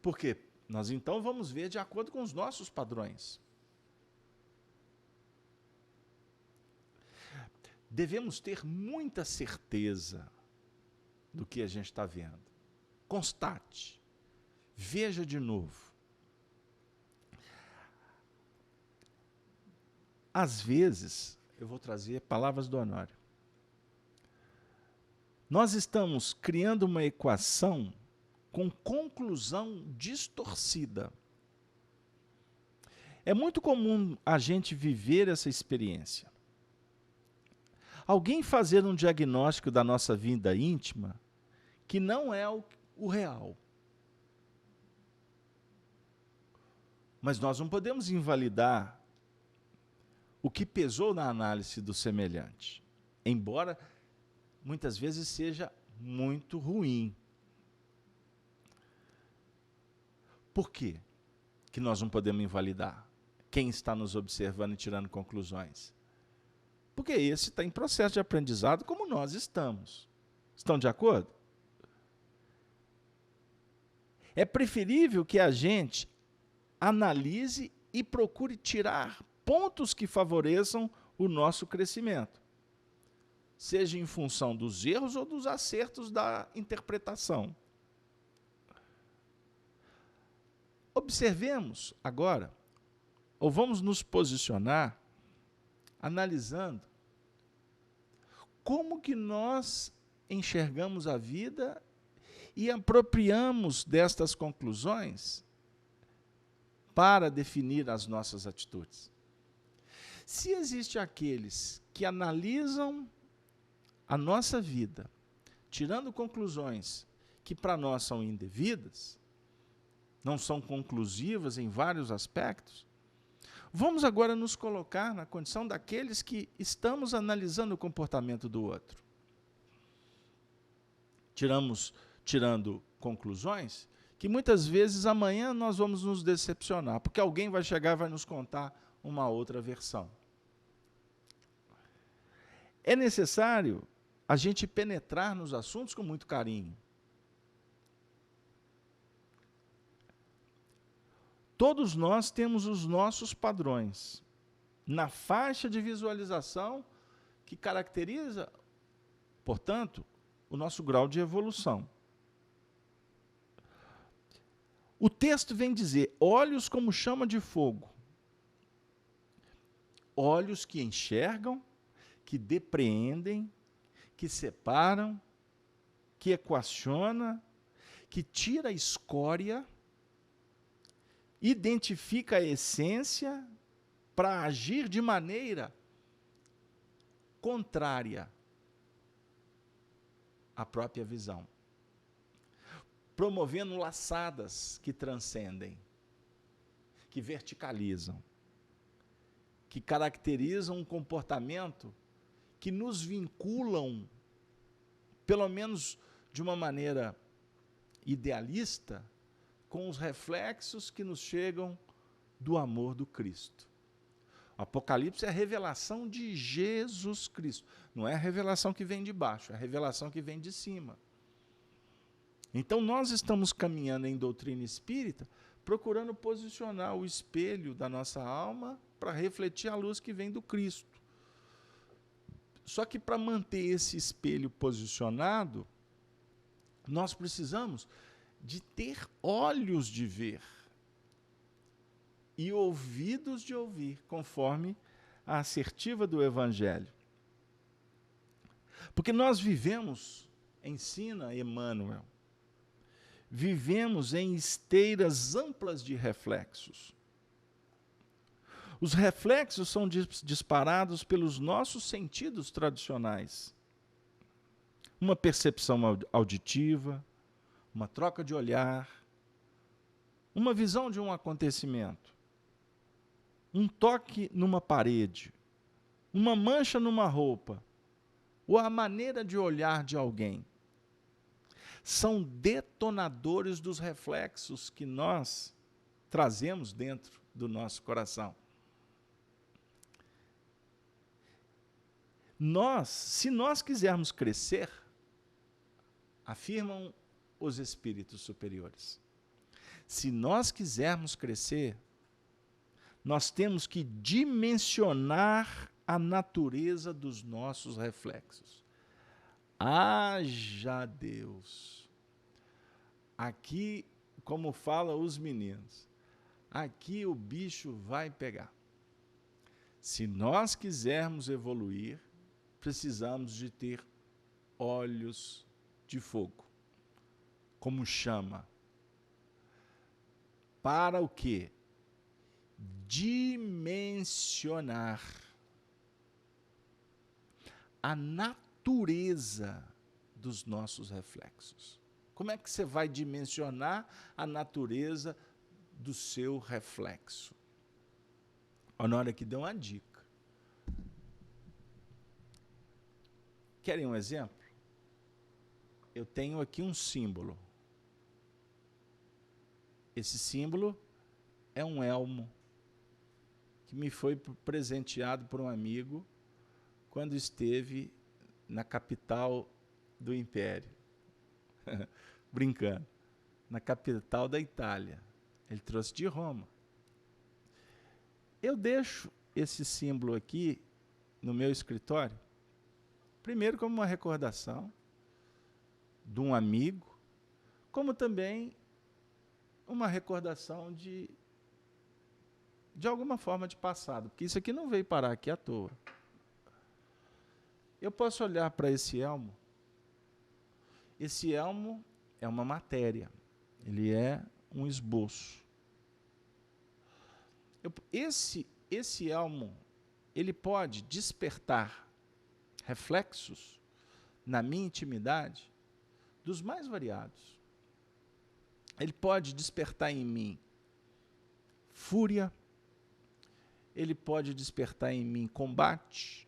Por quê? Nós então vamos ver de acordo com os nossos padrões. Devemos ter muita certeza do que a gente está vendo. Constate. Veja de novo. Às vezes, eu vou trazer palavras do Honório. Nós estamos criando uma equação com conclusão distorcida. É muito comum a gente viver essa experiência. Alguém fazer um diagnóstico da nossa vida íntima que não é o real. Mas nós não podemos invalidar o que pesou na análise do semelhante, embora muitas vezes seja muito ruim. Por quê que nós não podemos invalidar quem está nos observando e tirando conclusões? Porque esse está em processo de aprendizado como nós estamos. Estão de acordo? É preferível que a gente analise e procure tirar pontos que favoreçam o nosso crescimento, seja em função dos erros ou dos acertos da interpretação. Observemos agora, ou vamos nos posicionar, analisando como que nós enxergamos a vida e apropriamos destas conclusões para definir as nossas atitudes. Se existem aqueles que analisam a nossa vida, tirando conclusões que para nós são indevidas, não são conclusivas em vários aspectos, vamos agora nos colocar na condição daqueles que estamos analisando o comportamento do outro. Tirando conclusões que muitas vezes amanhã nós vamos nos decepcionar, porque alguém vai chegar e vai nos contar uma outra versão. É necessário a gente penetrar nos assuntos com muito carinho. Todos nós temos os nossos padrões na faixa de visualização que caracteriza, portanto, o nosso grau de evolução. O texto vem dizer: olhos como chama de fogo. Olhos que enxergam, que depreendem, que separam, que equaciona, que tira a escória, identifica a essência para agir de maneira contrária à própria visão, promovendo laçadas que transcendem, que verticalizam, que caracterizam um comportamento que nos vinculam, pelo menos de uma maneira idealista, com os reflexos que nos chegam do amor do Cristo. O Apocalipse é a revelação de Jesus Cristo. Não é a revelação que vem de baixo, é a revelação que vem de cima. Então nós estamos caminhando em doutrina espírita, procurando posicionar o espelho da nossa alma para refletir a luz que vem do Cristo. Só que para manter esse espelho posicionado, nós precisamos de ter olhos de ver e ouvidos de ouvir, conforme a assertiva do Evangelho. Porque nós vivemos, ensina Emmanuel, vivemos em esteiras amplas de reflexos. Os reflexos são disparados pelos nossos sentidos tradicionais. Uma percepção auditiva, uma troca de olhar, uma visão de um acontecimento, um toque numa parede, uma mancha numa roupa, ou a maneira de olhar de alguém. São detonadores dos reflexos que nós trazemos dentro do nosso coração. Se nós quisermos crescer, afirmam os espíritos superiores, Se nós quisermos crescer, nós temos que dimensionar a natureza dos nossos reflexos. Haja Deus! Aqui, como falam os meninos, aqui o bicho vai pegar. Se nós quisermos evoluir, precisamos de ter olhos de fogo, como chama. Para o quê? Dimensionar a natureza dos nossos reflexos. Como é que você vai dimensionar a natureza do seu reflexo? A Honório aqui deu uma dica. Querem um exemplo? Eu tenho aqui um símbolo. Esse símbolo é um elmo que me foi presenteado por um amigo quando esteve na capital do Império. Brincando. Na capital da Itália. Ele trouxe de Roma. Eu deixo esse símbolo aqui no meu escritório, primeiro como uma recordação de um amigo, como também uma recordação de alguma forma de passado, porque isso aqui não veio parar aqui à toa. Eu posso olhar para esse elmo. Esse elmo é uma matéria, ele é um esboço. Esse elmo, ele pode despertar reflexos na minha intimidade dos mais variados. Ele pode despertar em mim fúria, ele pode despertar em mim combate,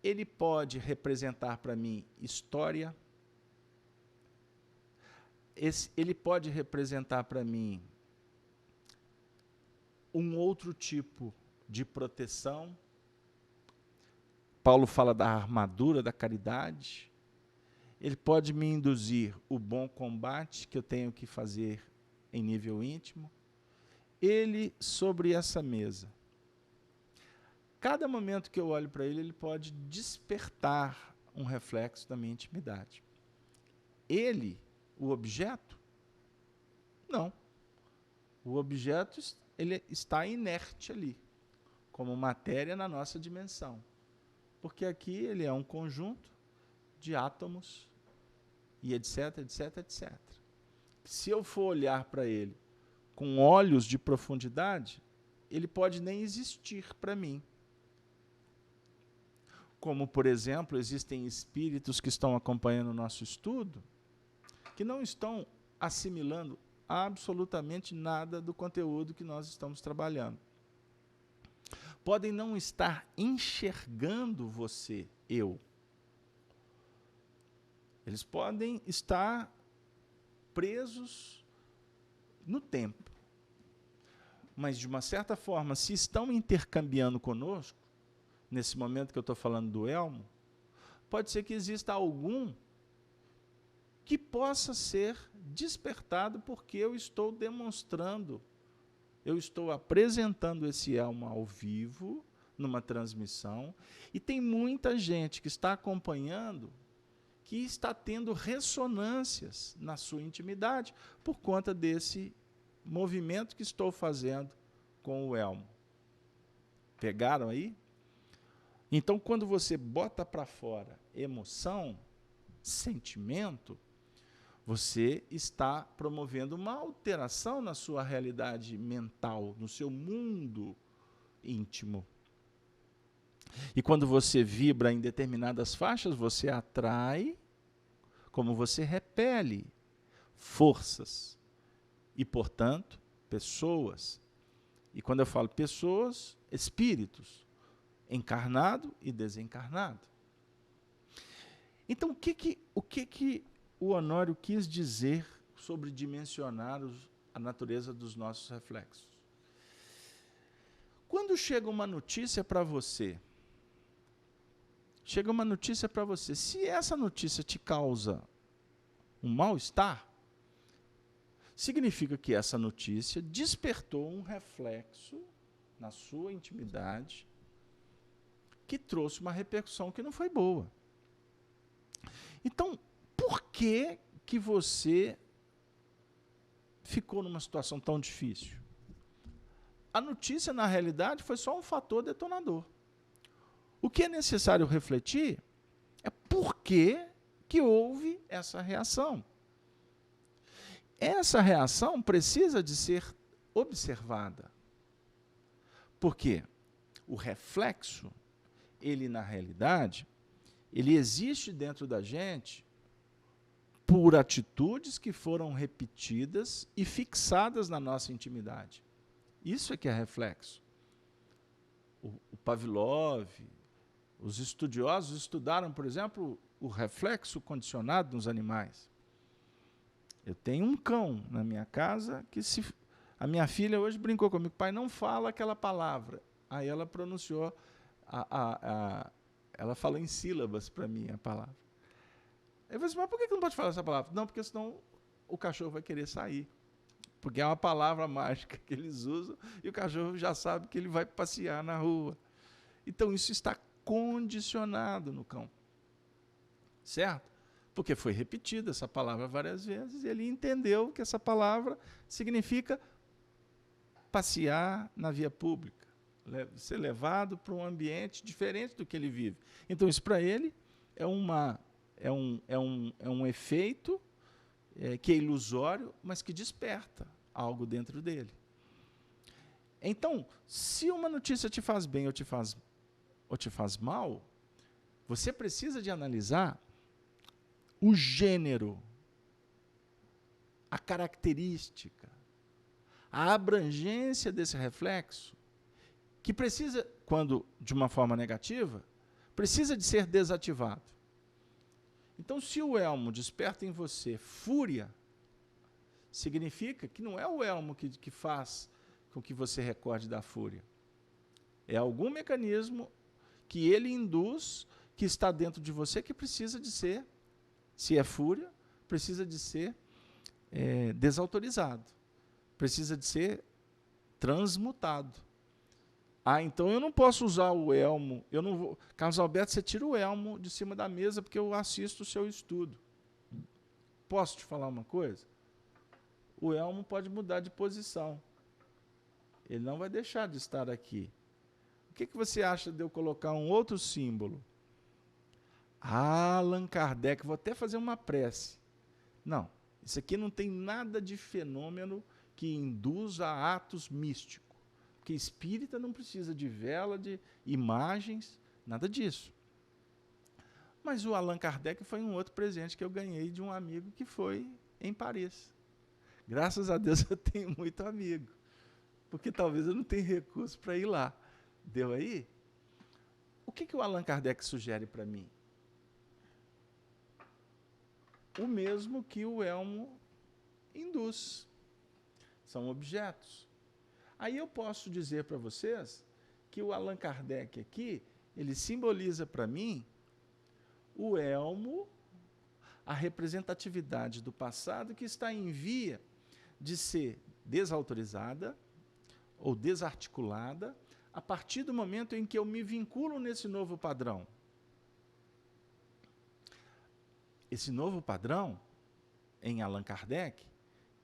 ele pode representar para mim história, ele pode representar para mim um outro tipo de proteção. Paulo fala da armadura da caridade. Ele pode me induzir o bom combate que eu tenho que fazer em nível íntimo. Ele sobre essa mesa. Cada momento que eu olho para ele, ele pode despertar um reflexo da minha intimidade. Ele, o objeto? Não. O objeto, ele está inerte ali, como matéria na nossa dimensão. Porque aqui ele é um conjunto de átomos e etc, etc, etc. Se eu for olhar para ele com olhos de profundidade, ele pode nem existir para mim. Como, por exemplo, existem espíritos que estão acompanhando o nosso estudo, que não estão assimilando absolutamente nada do conteúdo que nós estamos trabalhando. Podem não estar enxergando você, eu. Eles podem estar presos no tempo. Mas, de uma certa forma, se estão intercambiando conosco, nesse momento que eu estou falando do elmo, pode ser que exista algum que possa ser despertado porque eu estou demonstrando, eu estou apresentando esse elmo ao vivo, numa transmissão, e tem muita gente que está acompanhando, que está tendo ressonâncias na sua intimidade, por conta desse movimento que estou fazendo com o elmo. Pegaram aí? Então, quando você bota para fora emoção, sentimento, você está promovendo uma alteração na sua realidade mental, no seu mundo íntimo. E quando você vibra em determinadas faixas, você atrai, como você repele, forças. E, portanto, pessoas. E quando eu falo pessoas, espíritos, encarnado e desencarnado. Então, o que o Honório quis dizer sobre dimensionar a natureza dos nossos reflexos? Quando chega uma notícia para você, se essa notícia te causa um mal-estar, significa que essa notícia despertou um reflexo na sua intimidade que trouxe uma repercussão que não foi boa. Então, por que você ficou numa situação tão difícil? A notícia, na realidade, foi só um fator detonador. O que é necessário refletir é por que houve essa reação. Essa reação precisa de ser observada. Por quê? O reflexo, ele, na realidade, ele existe dentro da gente por atitudes que foram repetidas e fixadas na nossa intimidade. Isso é que é reflexo. O Pavlov, os estudiosos estudaram, por exemplo, o reflexo condicionado nos animais. Eu tenho um cão na minha casa que a minha filha hoje brincou comigo, pai, não fala aquela palavra. Aí ela pronunciou, ela falou em sílabas para mim a palavra. Eu falei assim, mas por que não pode falar essa palavra? Não, porque senão o cachorro vai querer sair. Porque é uma palavra mágica que eles usam e o cachorro já sabe que ele vai passear na rua. Então isso está condicionado no cão. Certo? Porque foi repetida essa palavra várias vezes e ele entendeu que essa palavra significa passear na via pública, ser levado para um ambiente diferente do que ele vive. Então isso para ele é um efeito que é ilusório, mas que desperta algo dentro dele. Então, se uma notícia te faz bem ou te faz mal, você precisa de analisar o gênero, a característica, a abrangência desse reflexo, que precisa, quando de uma forma negativa, precisa de ser desativado. Então, se o elmo desperta em você fúria, significa que não é o elmo que faz com que você recorde da fúria. É algum mecanismo que ele induz, que está dentro de você, que precisa de ser, se é fúria, precisa de ser desautorizado. Precisa de ser transmutado. Ah, então eu não posso usar o elmo, eu não vou... Carlos Alberto, você tira o elmo de cima da mesa porque eu assisto o seu estudo. Posso te falar uma coisa? O elmo pode mudar de posição. Ele não vai deixar de estar aqui. O que você acha de eu colocar um outro símbolo? Allan Kardec, vou até fazer uma prece. Não, isso aqui não tem nada de fenômeno que induz a atos místicos. Porque espírita não precisa de vela, de imagens, nada disso. Mas o Allan Kardec foi um outro presente que eu ganhei de um amigo que foi em Paris. Graças a Deus eu tenho muito amigo, porque talvez eu não tenha recurso para ir lá. Deu aí? O que o Allan Kardec sugere para mim? O mesmo que o elmo induz. São objetos. Aí eu posso dizer para vocês que o Allan Kardec aqui, ele simboliza para mim o elmo, a representatividade do passado que está em via de ser desautorizada ou desarticulada a partir do momento em que eu me vinculo nesse novo padrão. Esse novo padrão, em Allan Kardec,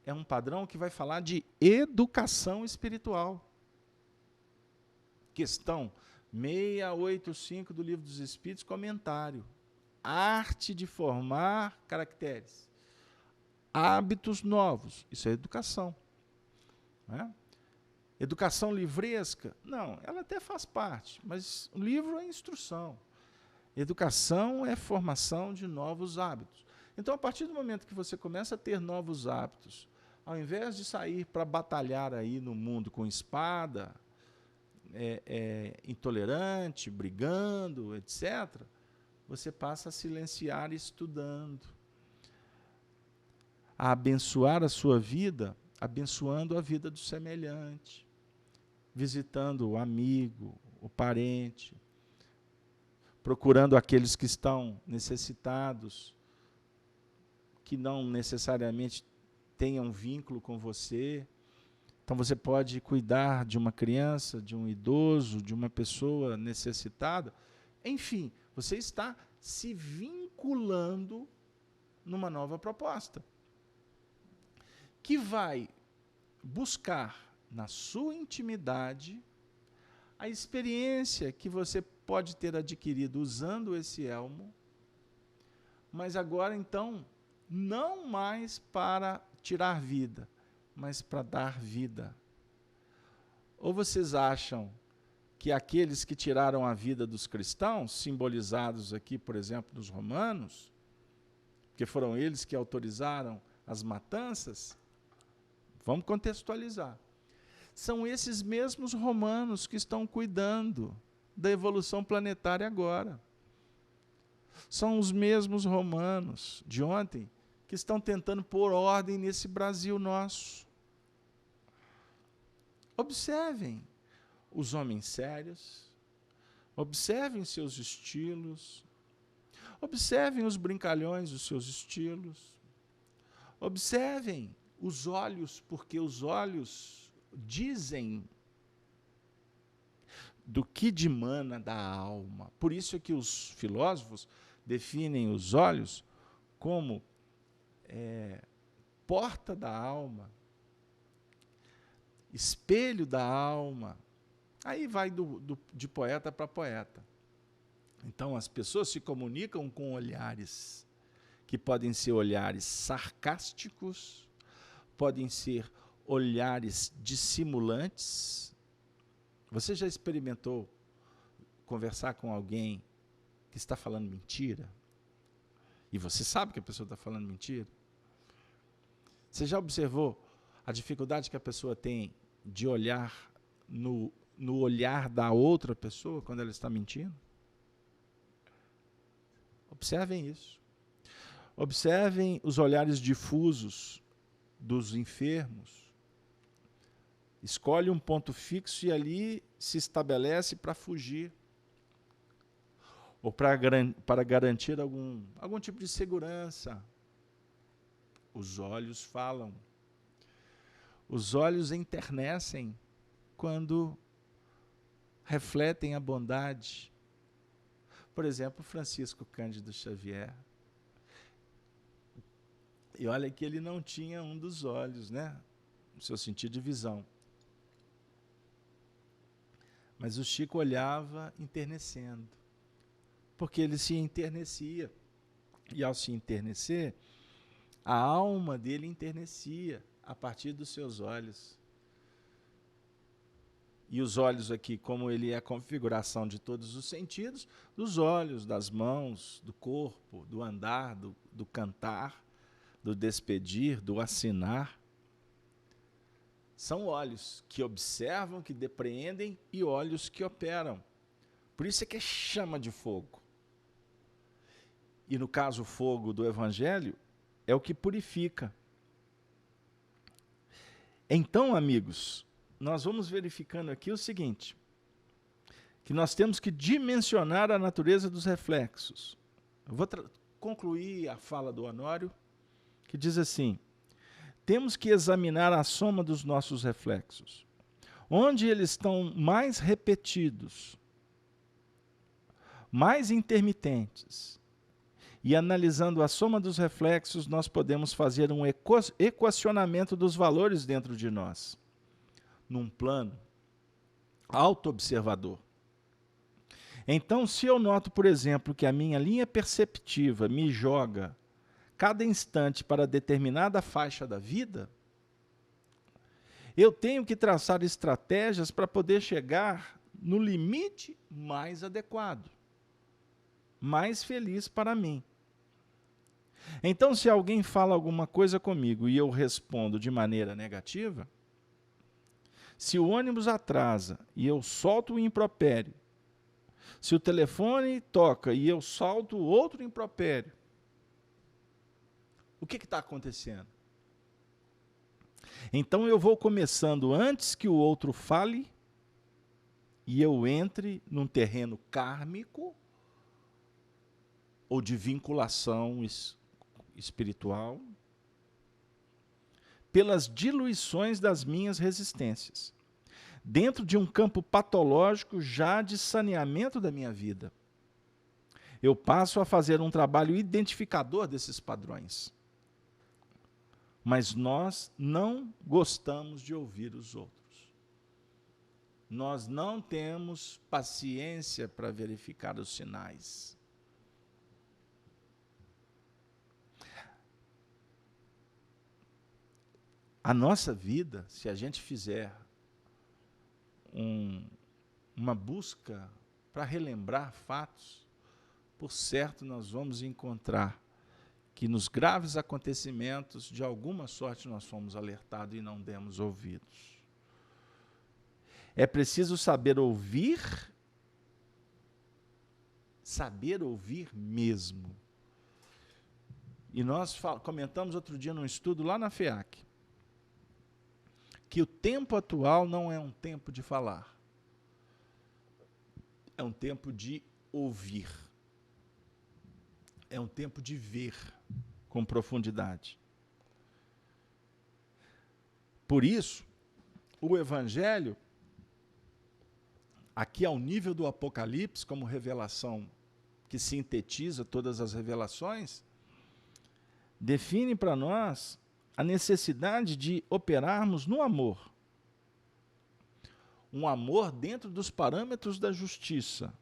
é um padrão que vai falar de educação espiritual. Questão 685 do Livro dos Espíritos, comentário. Arte de formar caracteres. Hábitos novos. Isso é educação. Né? Educação livresca? Não, ela até faz parte, mas o livro é instrução. Educação é formação de novos hábitos. Então, a partir do momento que você começa a ter novos hábitos, ao invés de sair para batalhar aí no mundo com espada, intolerante, brigando, etc., você passa a silenciar estudando, a abençoar a sua vida, abençoando a vida do semelhante, visitando o amigo, o parente, procurando aqueles que estão necessitados, que não necessariamente tenha um vínculo com você. Então você pode cuidar de uma criança, de um idoso, de uma pessoa necessitada. Enfim, você está se vinculando numa nova proposta, que vai buscar na sua intimidade a experiência que você pode ter adquirido usando esse elmo, mas agora então não mais para tirar vida, mas para dar vida. Ou vocês acham que aqueles que tiraram a vida dos cristãos, simbolizados aqui, por exemplo, dos romanos, porque foram eles que autorizaram as matanças, vamos contextualizar. São esses mesmos romanos que estão cuidando da evolução planetária agora. São os mesmos romanos de ontem que estão tentando pôr ordem nesse Brasil nosso. Observem os homens sérios, observem seus estilos, observem os brincalhões dos seus estilos, observem os olhos, porque os olhos dizem do que dimana da alma. Por isso é que os filósofos definem os olhos como porta da alma, espelho da alma. Aí vai de poeta para poeta. Então as pessoas se comunicam com olhares, que podem ser olhares sarcásticos, podem ser olhares dissimulantes. Você já experimentou conversar com alguém que está falando mentira? E você sabe que a pessoa está falando mentira? Você já observou a dificuldade que a pessoa tem de olhar no olhar da outra pessoa quando ela está mentindo? Observem isso. Observem os olhares difusos dos enfermos. Escolhe um ponto fixo e ali se estabelece para fugir. Ou para garantir algum tipo de segurança. Os olhos falam. Os olhos enternecem quando refletem a bondade. Por exemplo, Francisco Cândido Xavier. E olha que ele não tinha um dos olhos, né? No seu sentido de visão. Mas o Chico olhava enternecendo, porque ele se enternecia. E ao se enternecer, a alma dele enternecia a partir dos seus olhos. E os olhos aqui, como ele é a configuração de todos os sentidos, dos olhos, das mãos, do corpo, do andar, do cantar, do despedir, do assinar. São olhos que observam, que depreendem e olhos que operam. Por isso é que é chama de fogo. E no caso, o fogo do Evangelho é o que purifica. Então, amigos, nós vamos verificando aqui o seguinte, que nós temos que dimensionar a natureza dos reflexos. Eu vou concluir a fala do Honório, que diz assim: temos que examinar a soma dos nossos reflexos, onde eles estão mais repetidos, mais intermitentes, e analisando a soma dos reflexos, nós podemos fazer um equacionamento dos valores dentro de nós, num plano auto-observador. Então, se eu noto, por exemplo, que a minha linha perceptiva me joga cada instante para determinada faixa da vida, eu tenho que traçar estratégias para poder chegar no limite mais adequado, mais feliz para mim. Então, se alguém fala alguma coisa comigo e eu respondo de maneira negativa, se o ônibus atrasa e eu solto o impropério, se o telefone toca e eu solto outro impropério, o que está acontecendo? Então eu vou começando antes que o outro fale e eu entre num terreno kármico ou de vinculação espiritual, pelas diluições das minhas resistências, dentro de um campo patológico já de saneamento da minha vida. Eu passo a fazer um trabalho identificador desses padrões. Mas nós não gostamos de ouvir os outros. Nós não temos paciência para verificar os sinais. A nossa vida, se a gente fizer uma busca para relembrar fatos, por certo nós vamos encontrar que nos graves acontecimentos, de alguma sorte nós fomos alertados e não demos ouvidos. É preciso saber ouvir mesmo. E nós comentamos outro dia num estudo lá na FEAC, que o tempo atual não é um tempo de falar, é um tempo de ouvir, é um tempo de ver com profundidade. Por isso, o Evangelho, aqui ao nível do Apocalipse, como revelação que sintetiza todas as revelações, define para nós a necessidade de operarmos no amor. Um amor dentro dos parâmetros da justiça.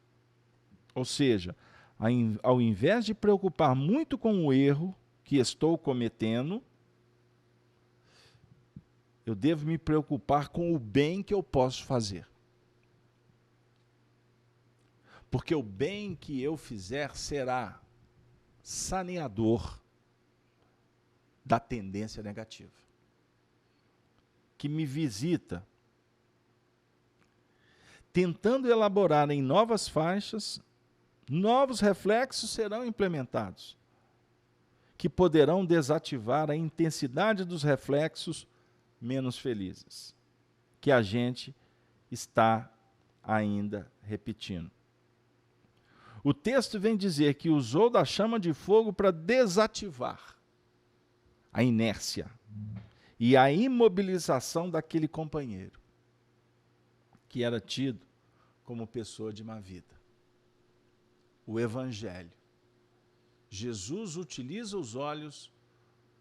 Ou seja, ao invés de preocupar muito com o erro que estou cometendo, eu devo me preocupar com o bem que eu posso fazer. Porque o bem que eu fizer será saneador da tendência negativa, que me visita, tentando elaborar em novas faixas, novos reflexos serão implementados, que poderão desativar a intensidade dos reflexos menos felizes, que a gente está ainda repetindo. O texto vem dizer que usou da chama de fogo para desativar a inércia e a imobilização daquele companheiro, que era tido como pessoa de má vida. O Evangelho. Jesus utiliza os olhos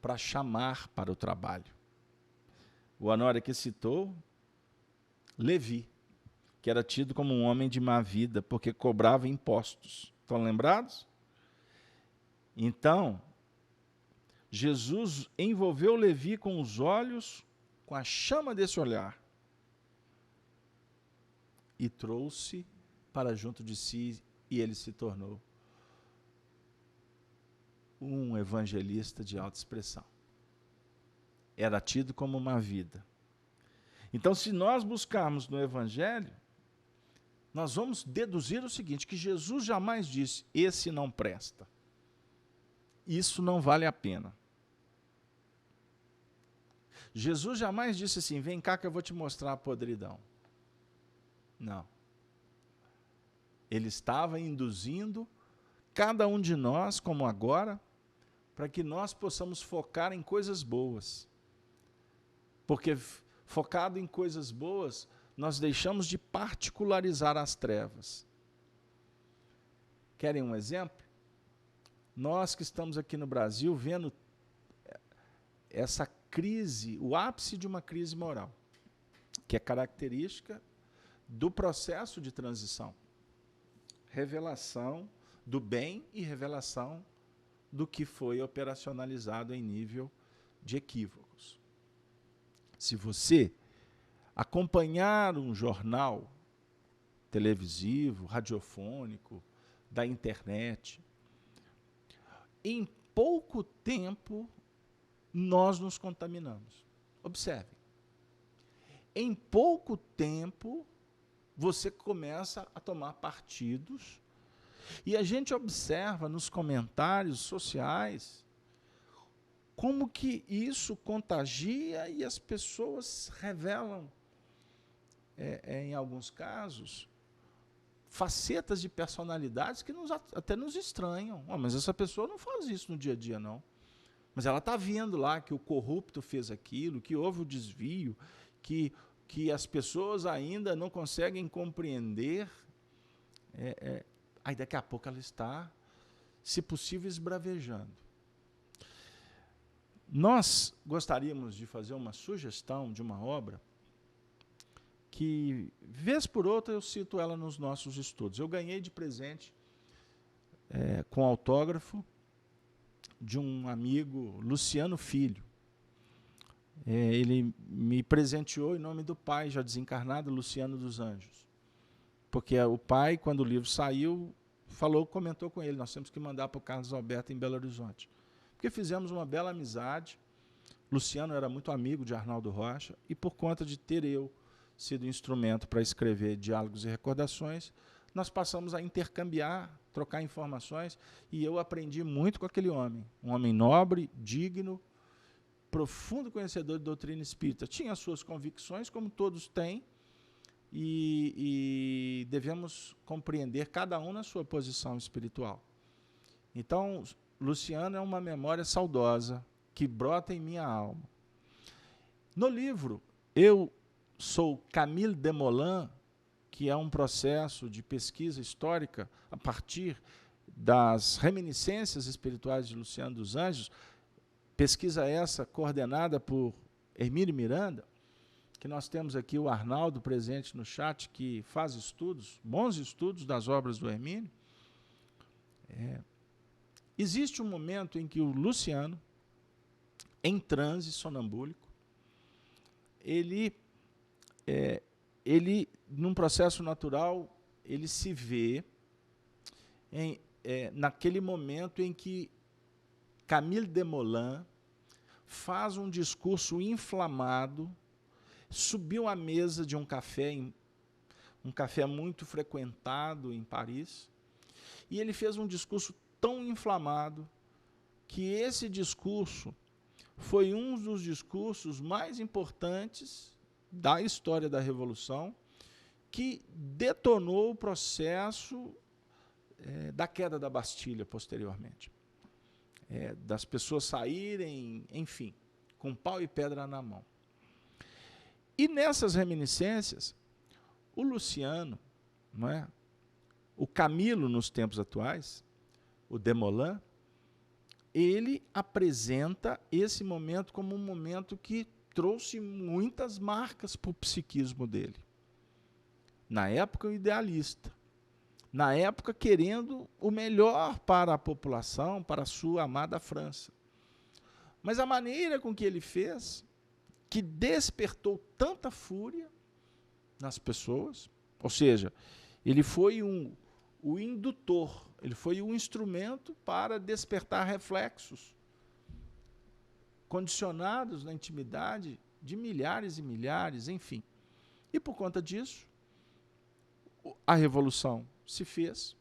para chamar para o trabalho. O Honório aqui citou Levi, que era tido como um homem de má vida, porque cobrava impostos. Estão lembrados? Então, Jesus envolveu Levi com os olhos, com a chama desse olhar, e trouxe para junto de si, e ele se tornou um evangelista de alta expressão. Era tido como uma vida. Então, se nós buscarmos no Evangelho, nós vamos deduzir o seguinte, que Jesus jamais disse, esse não presta. Isso não vale a pena. Jesus jamais disse assim, vem cá que eu vou te mostrar a podridão. Não. Ele estava induzindo cada um de nós, como agora, para que nós possamos focar em coisas boas. Porque focado em coisas boas, nós deixamos de particularizar as trevas. Querem um exemplo? Nós que estamos aqui no Brasil vendo essa crise, o ápice de uma crise moral, que é característica do processo de transição. Revelação do bem e revelação do que foi operacionalizado em nível de equívocos. Se você acompanhar um jornal televisivo, radiofônico, da internet, em pouco tempo nós nos contaminamos. Observe. Em pouco tempo você começa a tomar partidos e a gente observa nos comentários sociais como que isso contagia e as pessoas revelam, em alguns casos, facetas de personalidades que até nos estranham. Mas essa pessoa não faz isso no dia a dia, não. Mas ela está vendo lá que o corrupto fez aquilo, que houve o desvio, que as pessoas ainda não conseguem compreender. Aí daqui a pouco ela está, se possível, esbravejando. Nós gostaríamos de fazer uma sugestão de uma obra que, vez por outra, eu cito ela nos nossos estudos. Eu ganhei de presente, com autógrafo, de um amigo, Luciano Filho. Ele me presenteou em nome do pai, já desencarnado, Luciano dos Anjos. Porque o pai, quando o livro saiu, comentou com ele, nós temos que mandar para o Carlos Alberto em Belo Horizonte. Porque fizemos uma bela amizade. Luciano era muito amigo de Arnaldo Rocha, e por conta de ter eu sido instrumento para escrever Diálogos e Recordações, nós passamos a intercambiar, trocar informações, e eu aprendi muito com aquele homem. Um homem nobre, digno, profundo conhecedor de doutrina espírita. Tinha as suas convicções, como todos têm, e devemos compreender cada um na sua posição espiritual. Então, Luciano é uma memória saudosa que brota em minha alma. No livro, eu sou Camille Desmoulins, que é um processo de pesquisa histórica a partir das reminiscências espirituais de Luciano dos Anjos, pesquisa essa coordenada por Hermínio Miranda, que nós temos aqui o Arnaldo presente no chat, que faz estudos, bons estudos das obras do Hermínio. Existe um momento em que o Luciano, em transe sonambúlico, ele, num processo natural, ele se vê naquele momento em que Camille Desmoulins faz um discurso inflamado, subiu à mesa de um café muito frequentado em Paris, e ele fez um discurso tão inflamado que esse discurso foi um dos discursos mais importantes da história da Revolução, que detonou o processo da queda da Bastilha posteriormente. Das pessoas saírem, enfim, com pau e pedra na mão. E nessas reminiscências, o Luciano, não é? O Camilo nos tempos atuais, o Desmoulins, ele apresenta esse momento como um momento que trouxe muitas marcas para o psiquismo dele. Na época, o idealista. Na época, querendo o melhor para a população, para a sua amada França. Mas a maneira com que ele fez, que despertou tanta fúria nas pessoas, ou seja, ele foi o indutor, ele foi um instrumento para despertar reflexos condicionados na intimidade de milhares e milhares, enfim. E por conta disso, a Revolução se fez.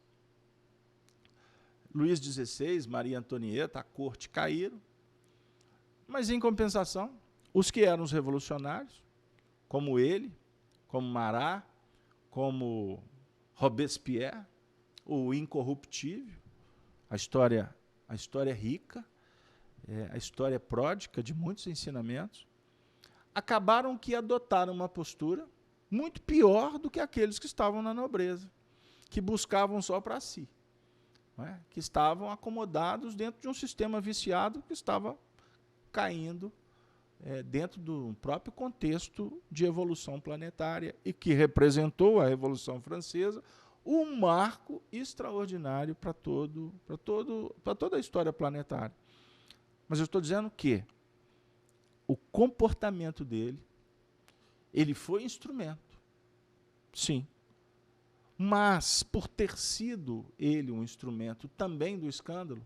Luís XVI, Maria Antonieta, a corte caíram, mas em compensação, os que eram os revolucionários, como ele, como Marat, como Robespierre, o incorruptível, a história rica, a história pródica de muitos ensinamentos, acabaram que adotaram uma postura muito pior do que aqueles que estavam na nobreza, que buscavam só para si, não é? Que estavam acomodados dentro de um sistema viciado que estava caindo dentro do próprio contexto de evolução planetária e que representou a Revolução Francesa, um marco extraordinário para toda a história planetária. Mas eu estou dizendo que o comportamento dele, ele foi instrumento, sim, mas por ter sido ele um instrumento também do escândalo,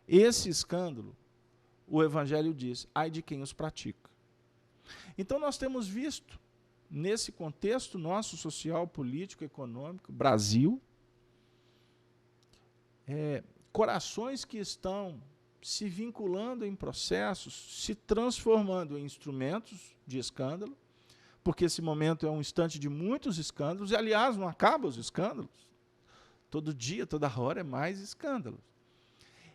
esse escândalo, o Evangelho diz, ai de quem os pratica. Então nós temos visto, nesse contexto nosso social, político, econômico, Brasil, corações que estão se vinculando em processos, se transformando em instrumentos de escândalo, porque esse momento é um instante de muitos escândalos, e aliás, não acabam os escândalos. Todo dia, toda hora é mais escândalos.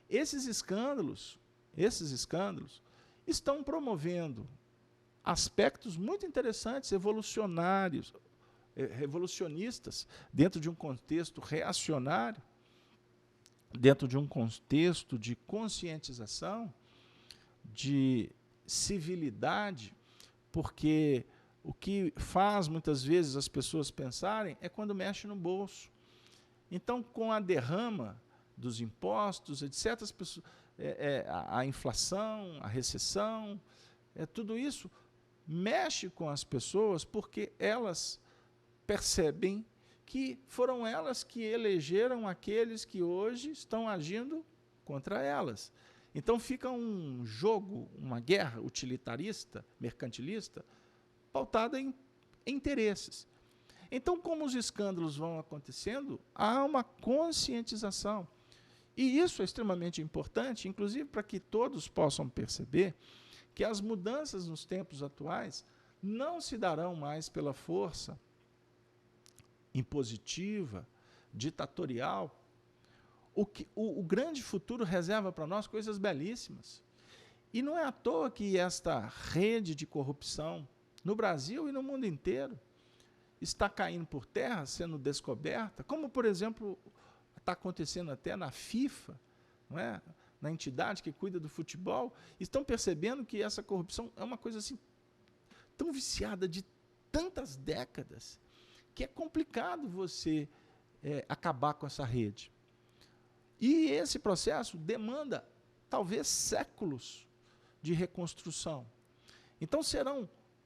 Esses escândalos esses escândalos, estão promovendo aspectos muito interessantes, evolucionários, revolucionistas, dentro de um contexto reacionário, dentro de um contexto de conscientização, de civilidade, porque o que faz muitas vezes as pessoas pensarem é quando mexe no bolso. Então, com a derrama dos impostos, etc., as pessoas, a inflação, a recessão, tudo isso mexe com as pessoas porque elas percebem que foram elas que elegeram aqueles que hoje estão agindo contra elas. Então fica um jogo, uma guerra utilitarista, mercantilista, pautada em interesses. Então, como os escândalos vão acontecendo, há uma conscientização. E isso é extremamente importante, inclusive para que todos possam perceber que as mudanças nos tempos atuais não se darão mais pela força impositiva, ditatorial. O grande futuro reserva para nós coisas belíssimas. E não é à toa que esta rede de corrupção, no Brasil e no mundo inteiro, está caindo por terra, sendo descoberta, como, por exemplo, está acontecendo até na FIFA, não é? Na entidade que cuida do futebol, estão percebendo que essa corrupção é uma coisa assim tão viciada de tantas décadas que é complicado você acabar com essa rede. E esse processo demanda talvez séculos de reconstrução. Então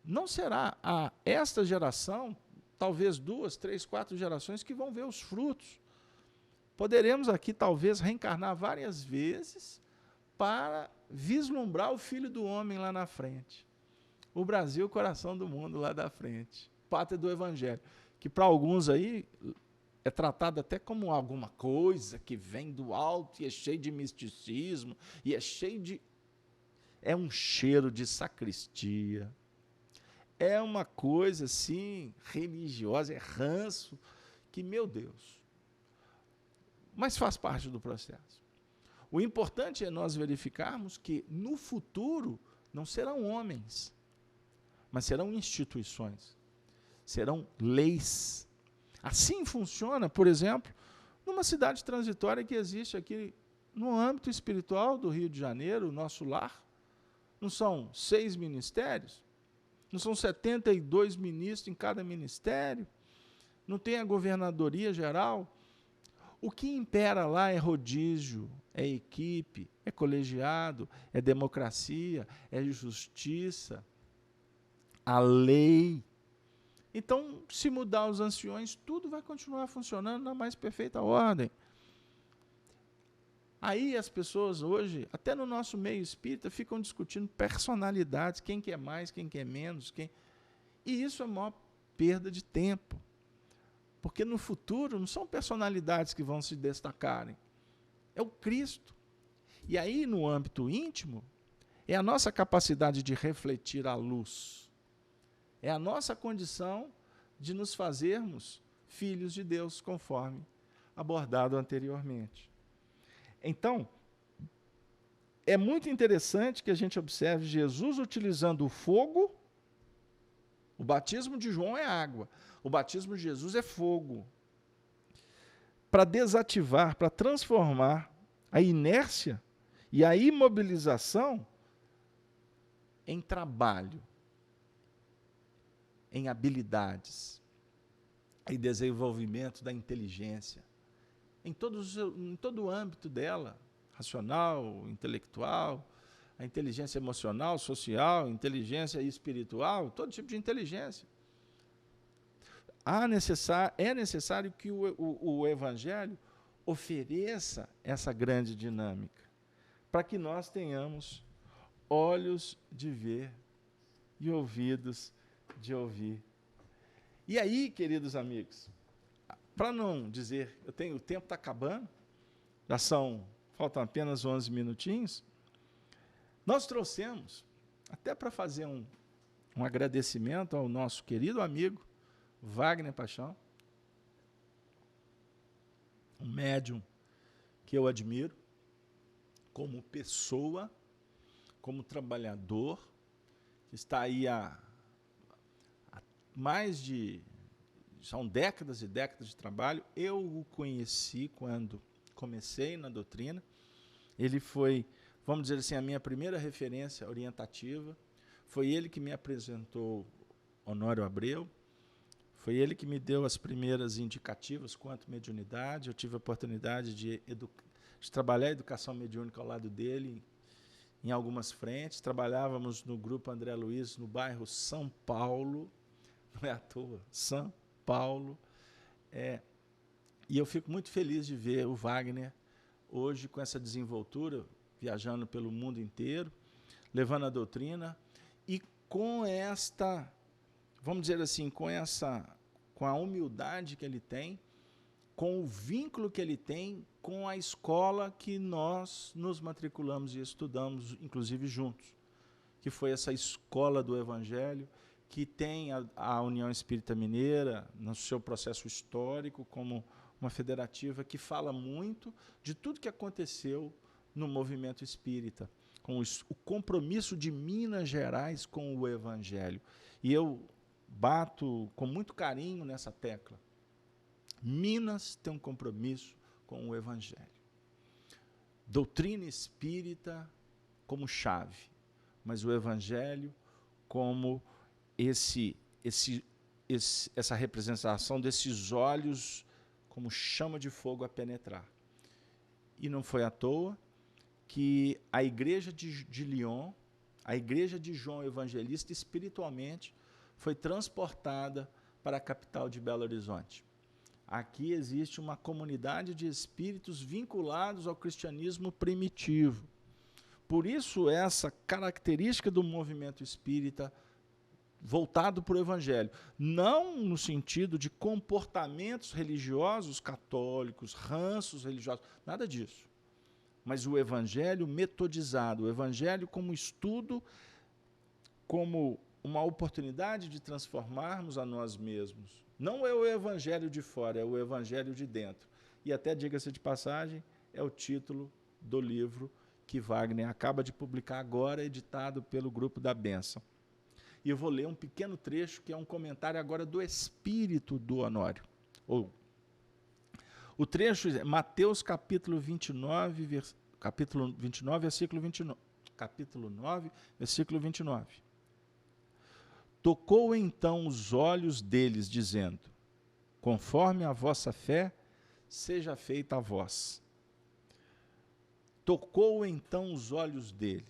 não será esta geração, talvez 2, 3, 4 gerações que vão ver os frutos. Poderemos aqui talvez reencarnar várias vezes para vislumbrar o Filho do Homem lá na frente. O Brasil, o coração do mundo lá da frente. Pátria do Evangelho. Que para alguns aí é tratado até como alguma coisa que vem do alto e é cheio de misticismo, e é cheio de... É um cheiro de sacristia. É uma coisa assim, religiosa, é ranço, que, meu Deus. Mas faz parte do processo. O importante é nós verificarmos que no futuro não serão homens, mas serão instituições, serão leis. Assim funciona, por exemplo, numa cidade transitória que existe aqui no âmbito espiritual do Rio de Janeiro, o nosso lar. Não são 6 ministérios? Não são 72 ministros em cada ministério? Não tem a governadoria geral? O que impera lá é rodízio, é equipe, é colegiado, é democracia, é justiça, a lei. Então, se mudar os anciões, tudo vai continuar funcionando na mais perfeita ordem. Aí as pessoas hoje, até no nosso meio espírita, ficam discutindo personalidades, quem quer mais, quem quer menos, e isso é a maior perda de tempo. Porque no futuro não são personalidades que vão se destacarem, é o Cristo. E aí, no âmbito íntimo, é a nossa capacidade de refletir a luz, é a nossa condição de nos fazermos filhos de Deus, conforme abordado anteriormente. Então, é muito interessante que a gente observe Jesus utilizando o fogo. O batismo de João é água, o batismo de Jesus é fogo, para desativar, para transformar a inércia e a imobilização em trabalho, em habilidades, em desenvolvimento da inteligência, em todo o âmbito dela, racional, intelectual, a inteligência emocional, social, inteligência espiritual, todo tipo de inteligência. É necessário que o Evangelho ofereça essa grande dinâmica, para que nós tenhamos olhos de ver e ouvidos de ouvir. E aí, queridos amigos, para não dizer, o tempo está acabando, faltam apenas 11 minutinhos, nós trouxemos, até para fazer um agradecimento ao nosso querido amigo, Wagner Paixão, um médium que eu admiro como pessoa, como trabalhador, que está aí há mais de... São décadas e décadas de trabalho. Eu o conheci quando comecei na doutrina. Ele foi, vamos dizer assim, a minha primeira referência orientativa. Foi ele que me apresentou Honório Abreu. Foi ele que me deu as primeiras indicativas quanto mediunidade. Eu tive a oportunidade de trabalhar a educação mediúnica ao lado dele em algumas frentes. Trabalhávamos no Grupo André Luiz, no bairro São Paulo. Não é à toa, São Paulo. E eu fico muito feliz de ver o Wagner hoje com essa desenvoltura, viajando pelo mundo inteiro, levando a doutrina e com esta, vamos dizer assim, com a humildade que ele tem, com o vínculo que ele tem com a escola que nós nos matriculamos e estudamos, inclusive juntos, que foi essa escola do Evangelho, que tem a União Espírita Mineira, no seu processo histórico, como uma federativa que fala muito de tudo que aconteceu no movimento espírita, com o compromisso de Minas Gerais com o Evangelho. E eu bato com muito carinho nessa tecla. Minas tem um compromisso com o Evangelho. Doutrina espírita como chave, mas o Evangelho como essa representação desses olhos como chama de fogo a penetrar. E não foi à toa que a igreja de Lyon, a igreja de João Evangelista, espiritualmente, foi transportada para a capital de Belo Horizonte. Aqui existe uma comunidade de espíritos vinculados ao cristianismo primitivo. Por isso, essa característica do movimento espírita voltado para o Evangelho, não no sentido de comportamentos religiosos católicos, ranços religiosos, nada disso. Mas o Evangelho metodizado, o Evangelho como estudo, como uma oportunidade de transformarmos a nós mesmos. Não é o Evangelho de fora, é o Evangelho de dentro. E até, diga-se de passagem, é o título do livro que Wagner acaba de publicar agora, editado pelo Grupo da Bênção. E eu vou ler um pequeno trecho, que é um comentário agora do espírito do Honório. O trecho é Mateus capítulo 29, versículo 29. Capítulo 9, versículo 29. Tocou então os olhos deles, dizendo: conforme a vossa fé, seja feita a vós. Tocou então os olhos dele.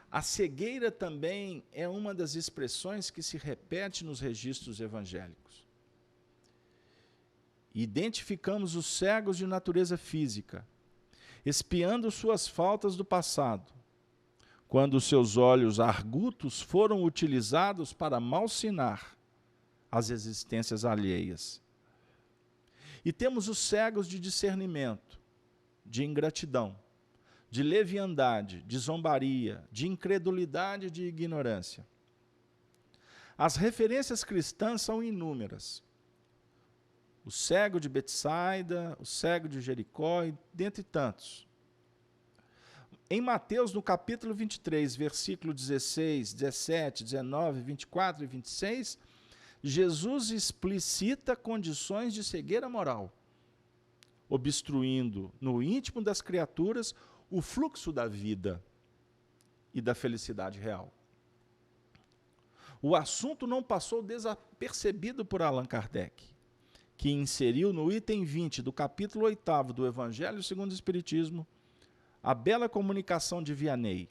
A cegueira também é uma das expressões que se repete nos registros evangélicos. Identificamos os cegos de natureza física, espiando suas faltas do passado, quando seus olhos argutos foram utilizados para malsinar as existências alheias. E temos os cegos de discernimento, de ingratidão, de leviandade, de zombaria, de incredulidade e de ignorância. As referências cristãs são inúmeras. O cego de Betsaida, o cego de Jericó, dentre tantos. Em Mateus, no capítulo 23, versículo 16, 17, 19, 24 e 26, Jesus explicita condições de cegueira moral, obstruindo no íntimo das criaturas o fluxo da vida e da felicidade real. O assunto não passou desapercebido por Allan Kardec, que inseriu no item 20 do capítulo 8º do Evangelho segundo o Espiritismo a bela comunicação de Vianney,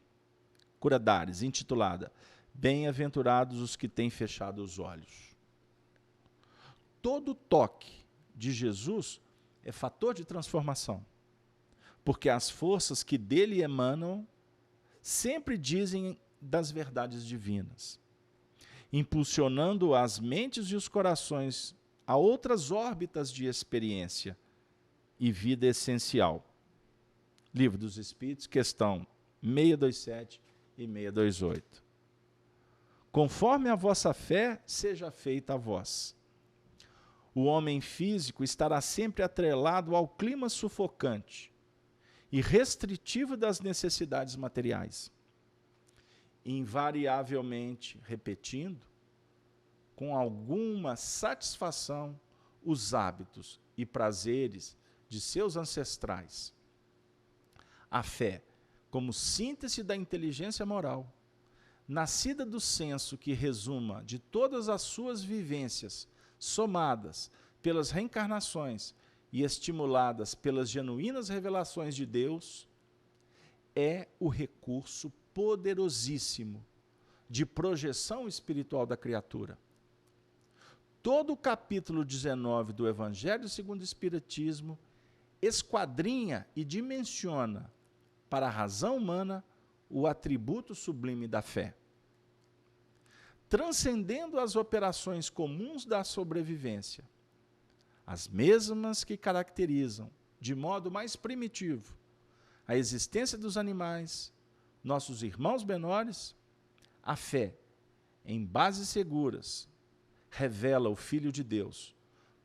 Curadares, intitulada Bem-aventurados os que têm fechado os olhos. Todo toque de Jesus é fator de transformação, porque as forças que dele emanam sempre dizem das verdades divinas, impulsionando as mentes e os corações a outras órbitas de experiência e vida essencial. Livro dos Espíritos, questão 627 e 628. Conforme a vossa fé, seja feita a vós. O homem físico estará sempre atrelado ao clima sufocante e restritivo das necessidades materiais. invariavelmente repetindo, com alguma satisfação, os hábitos e prazeres de seus ancestrais. A fé, como síntese da inteligência moral, nascida do senso que resuma de todas as suas vivências, somadas pelas reencarnações e estimuladas pelas genuínas revelações de Deus, é o recurso poderosíssimo de projeção espiritual da criatura. Todo o capítulo 19 do Evangelho segundo o Espiritismo esquadrinha e dimensiona para a razão humana o atributo sublime da fé. Transcendendo as operações comuns da sobrevivência, as mesmas que caracterizam, de modo mais primitivo, a existência dos animais, nossos irmãos menores, a fé, em bases seguras, revela o Filho de Deus,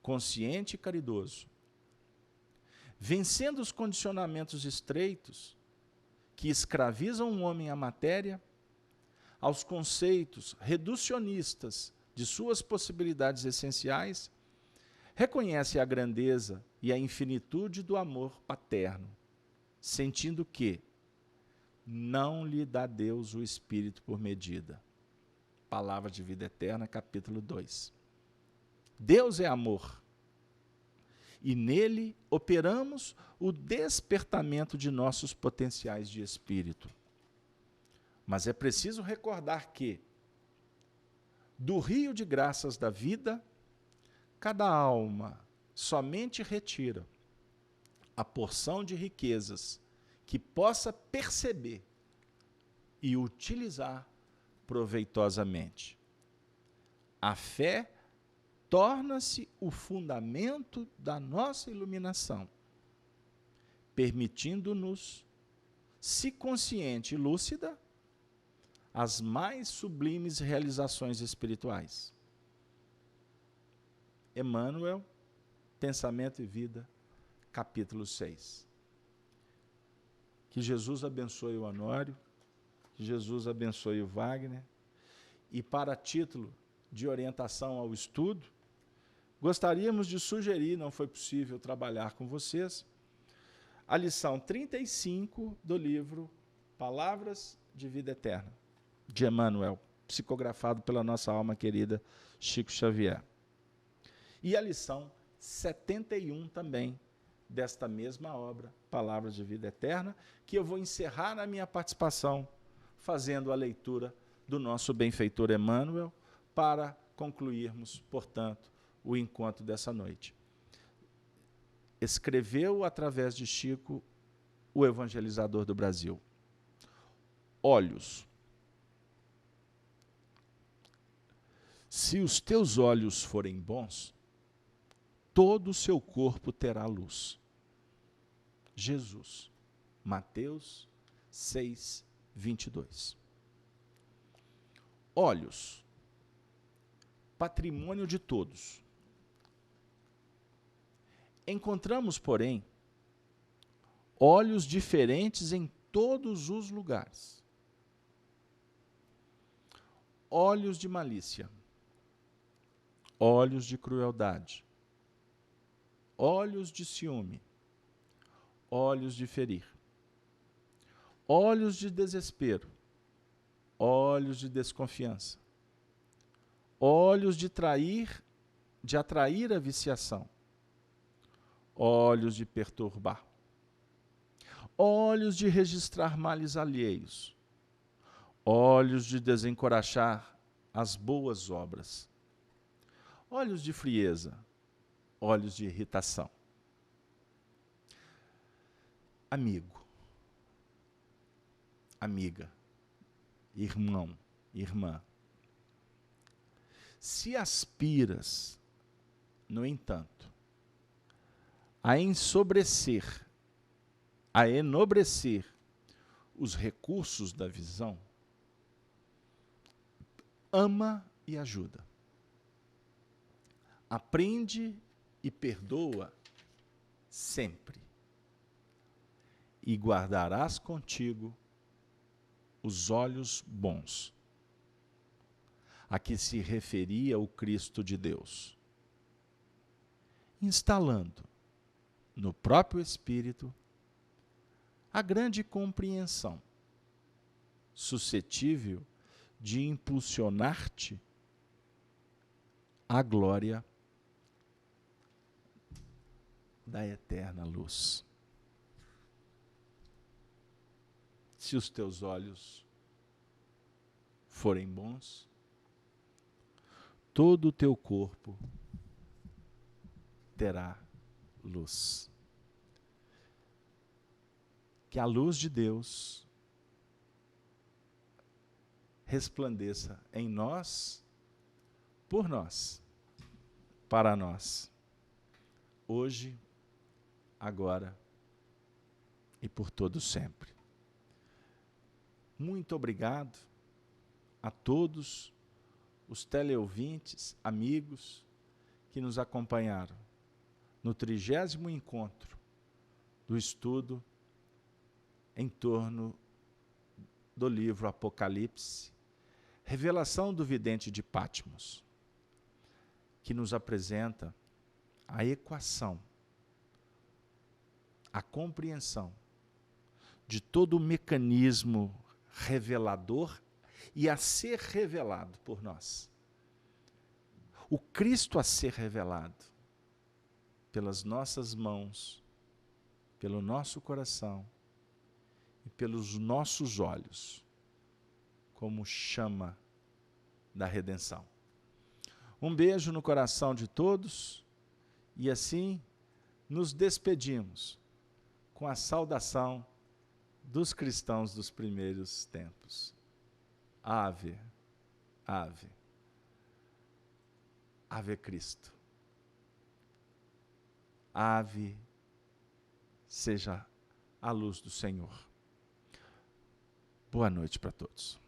consciente e caridoso. Vencendo os condicionamentos estreitos que escravizam o homem à matéria, aos conceitos reducionistas de suas possibilidades essenciais, reconhece a grandeza e a infinitude do amor paterno, sentindo que não lhe dá Deus o Espírito por medida. Palavra de Vida Eterna, capítulo 2. Deus é amor, e nele operamos o despertamento de nossos potenciais de espírito. Mas é preciso recordar que, do rio de graças da vida, cada alma somente retira a porção de riquezas que possa perceber e utilizar proveitosamente. A fé torna-se o fundamento da nossa iluminação, permitindo-nos, se consciente e lúcida, as mais sublimes realizações espirituais. Emmanuel, Pensamento e Vida, capítulo 6. Que Jesus abençoe o Honório, que Jesus abençoe o Wagner, e para título de orientação ao estudo, gostaríamos de sugerir, não foi possível trabalhar com vocês, a lição 35 do livro Palavras de Vida Eterna, de Emmanuel, psicografado pela nossa alma querida Chico Xavier. E a lição 71 também, desta mesma obra, Palavras de Vida Eterna, que eu vou encerrar na minha participação, fazendo a leitura do nosso benfeitor Emmanuel, para concluirmos, portanto, o encontro dessa noite. Escreveu, através de Chico, o evangelizador do Brasil. Olhos. Se os teus olhos forem bons, todo o seu corpo terá luz. Jesus. Mateus 6, 22. Olhos. Patrimônio de todos. Encontramos, porém, olhos diferentes em todos os lugares. Olhos de malícia, olhos de crueldade, olhos de ciúme, olhos de ferir, olhos de desespero, olhos de desconfiança, olhos de atrair a viciação, olhos de perturbar, olhos de registrar males alheios, olhos de desencorajar as boas obras, olhos de frieza, olhos de irritação. Amigo, amiga, irmão, irmã, se aspiras, no entanto, a enobrecer os recursos da visão, ama e ajuda. Aprende e perdoa sempre. E guardarás contigo os olhos bons, a que se referia o Cristo de Deus, instalando no próprio Espírito a grande compreensão, suscetível de impulsionar-te à glória da eterna luz. Se os teus olhos forem bons, todo o teu corpo terá luz. Que a luz de Deus resplandeça em nós, por nós, para nós, hoje, agora e por todo sempre. Muito obrigado a todos os teleouvintes, amigos que nos acompanharam no 30º encontro do estudo em torno do livro Apocalipse, revelação do vidente de Patmos, que nos apresenta a equação, a compreensão de todo o mecanismo revelador e a ser revelado por nós. O Cristo a ser revelado pelas nossas mãos, pelo nosso coração e pelos nossos olhos, como chama da redenção. Um beijo no coração de todos e assim nos despedimos com a saudação dos cristãos dos primeiros tempos. Ave, ave, ave Cristo. Ave seja a luz do Senhor. Boa noite para todos.